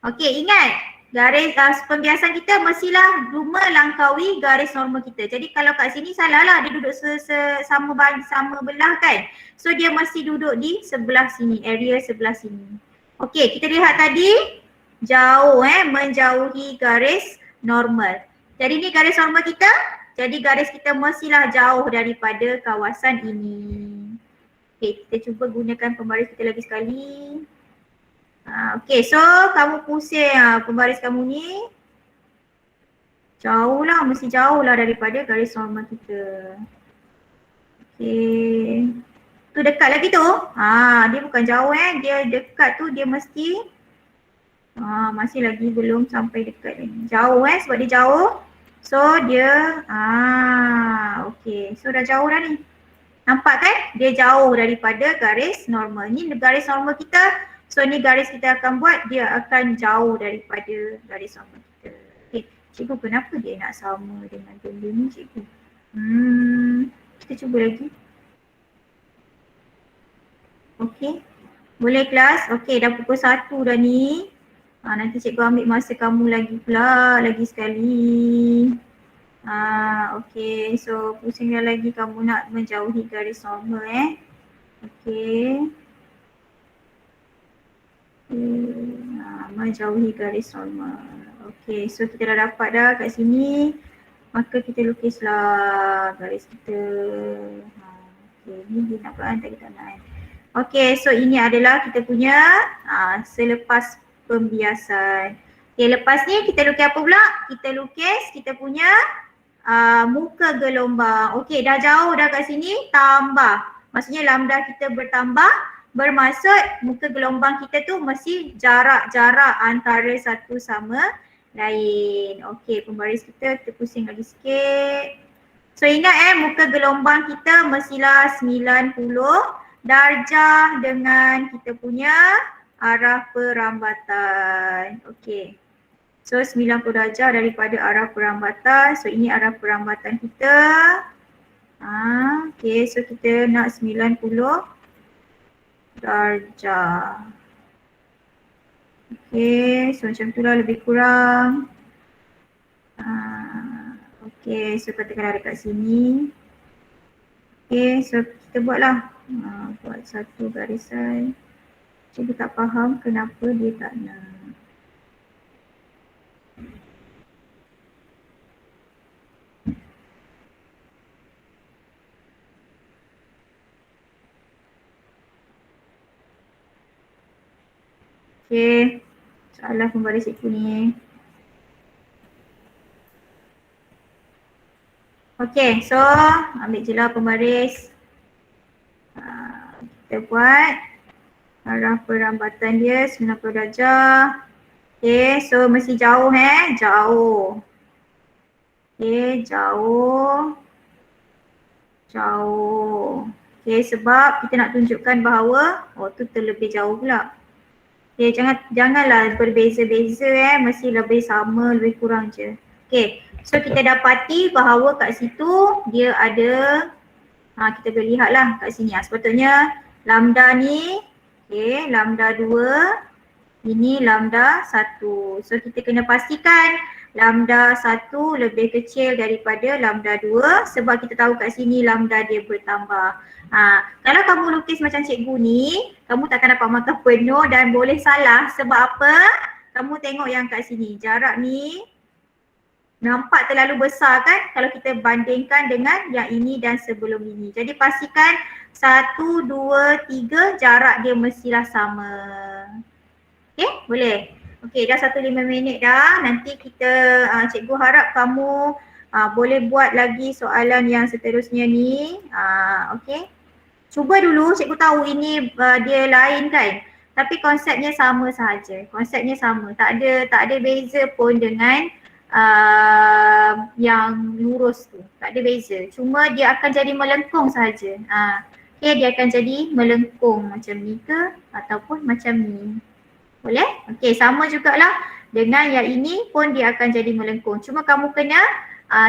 Okey, ingat garis pembiasan kita mestilah melangkaui garis normal kita. Jadi kalau kat sini salah lah, dia duduk sama belah kan. So dia mesti duduk di sebelah sini, area sebelah sini. Okey, kita lihat tadi jauh menjauhi garis normal. Jadi ni garis normal kita. Jadi garis kita mestilah jauh daripada kawasan ini. Okey, kita cuba gunakan pembaris kita lagi sekali. Okey, so kamu pusing pembaris kamu ni jauh lah, mesti jauh lah daripada garis normal kita. Okey, tu dekat lagi tu. Dia bukan jauh dia dekat tu, dia mesti masih lagi belum sampai dekat lagi. Jauh sebab dia jauh. So dia okey, so dah jauh dah ni. Nampak kan? Dia jauh daripada garis normal. Ni garis normal kita. So ni garis kita akan buat, dia akan jauh daripada garis normal kita. Okay, cikgu kenapa dia nak sama dengan benda ni cikgu? Kita cuba lagi. Okay, boleh kelas? Okay, dah pukul 1 dah ni. Nanti cikgu ambil masa kamu lagi pula, lagi sekali. Okay, so pusing dah lagi kamu nak menjauhi garis normal Okay. Menjauhi garis normal. Okey, so kita dah dapat dah kat sini. Maka kita lukislah garis kita. Okey, ni dia nak buat tak kita nak Okey, so ini adalah kita punya selepas pembiasan. Okey, lepas ni kita lukis apa pula? Kita lukis kita punya muka gelombang. Okey, dah jauh dah kat sini, tambah. Maksudnya lambda kita bertambah. Bermaksud muka gelombang kita tu mesti jarak-jarak antara satu sama lain. Okey, pembaris kita pusing lagi sikit. So ingat muka gelombang kita mestilah 90 darjah dengan kita punya arah perambatan. Okey. So 90 darjah daripada arah perambatan. So ini arah perambatan kita. Okey, so kita nak 90 darjah. Okey, so macam tu lah lebih kurang. Okey, so katakanlah dekat sini. Okey, so kita buatlah. Buat satu garisan. Cikgu tak faham kenapa dia tak nak. Okey, salah pembaris cikgu ni. Okey, so ambil je lah pembaris. Kita buat arah perambatan dia 90 darjah. Okey, so mesti jauh jauh. Okey, jauh. Jauh. Okey, sebab kita nak tunjukkan bahawa tu terlebih jauh pula. Okay, janganlah berbeza-beza mesti lebih sama, lebih kurang je. Okay, so kita dapati bahawa kat situ dia ada, kita boleh lihat lah kat sini. Sepatutnya lambda ni, okay, lambda 2, ini lambda 1. So kita kena pastikan lambda 1 lebih kecil daripada lambda 2 sebab kita tahu kat sini lambda dia bertambah. Kalau kamu lukis macam cikgu ni, kamu takkan dapat markah penuh dan boleh salah sebab apa? Kamu tengok yang kat sini, jarak ni nampak terlalu besar kan kalau kita bandingkan dengan yang ini dan sebelum ini. Jadi pastikan 1, 2, 3 jarak dia mestilah sama. Okay, boleh? Okey, dah 1:05 minit dah. Nanti kita, cikgu harap kamu boleh buat lagi soalan yang seterusnya ni. Okey. Cuba dulu, cikgu tahu ini dia lain kan. Tapi konsepnya sama sahaja. Konsepnya sama. Tak ada beza pun dengan yang lurus tu. Tak ada beza. Cuma dia akan jadi melengkung sahaja. Okay, dia akan jadi melengkung macam ni ke ataupun macam ni. Boleh? Okay, sama jugalah dengan yang ini pun dia akan jadi melengkung. Cuma kamu kena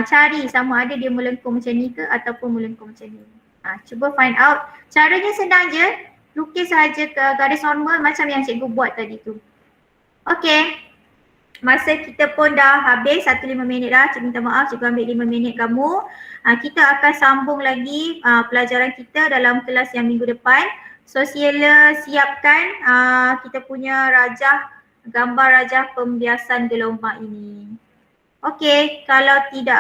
cari sama ada dia melengkung macam ni ke ataupun melengkung macam ni. Cuba find out. Caranya senang je. Lukis sahaja ke garis normal macam yang cikgu buat tadi tu. Okay. Masa kita pun dah habis 1:05 minit dah. Cikgu minta maaf, cikgu ambil 5 minit kamu. Kita akan sambung lagi pelajaran kita dalam kelas yang minggu depan. So sila siapkan kita punya gambar rajah pembiasan gelombang ini. Okey, kalau tidak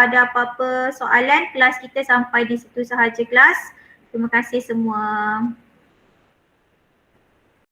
ada apa-apa soalan, kelas kita sampai di situ sahaja kelas. Terima kasih semua.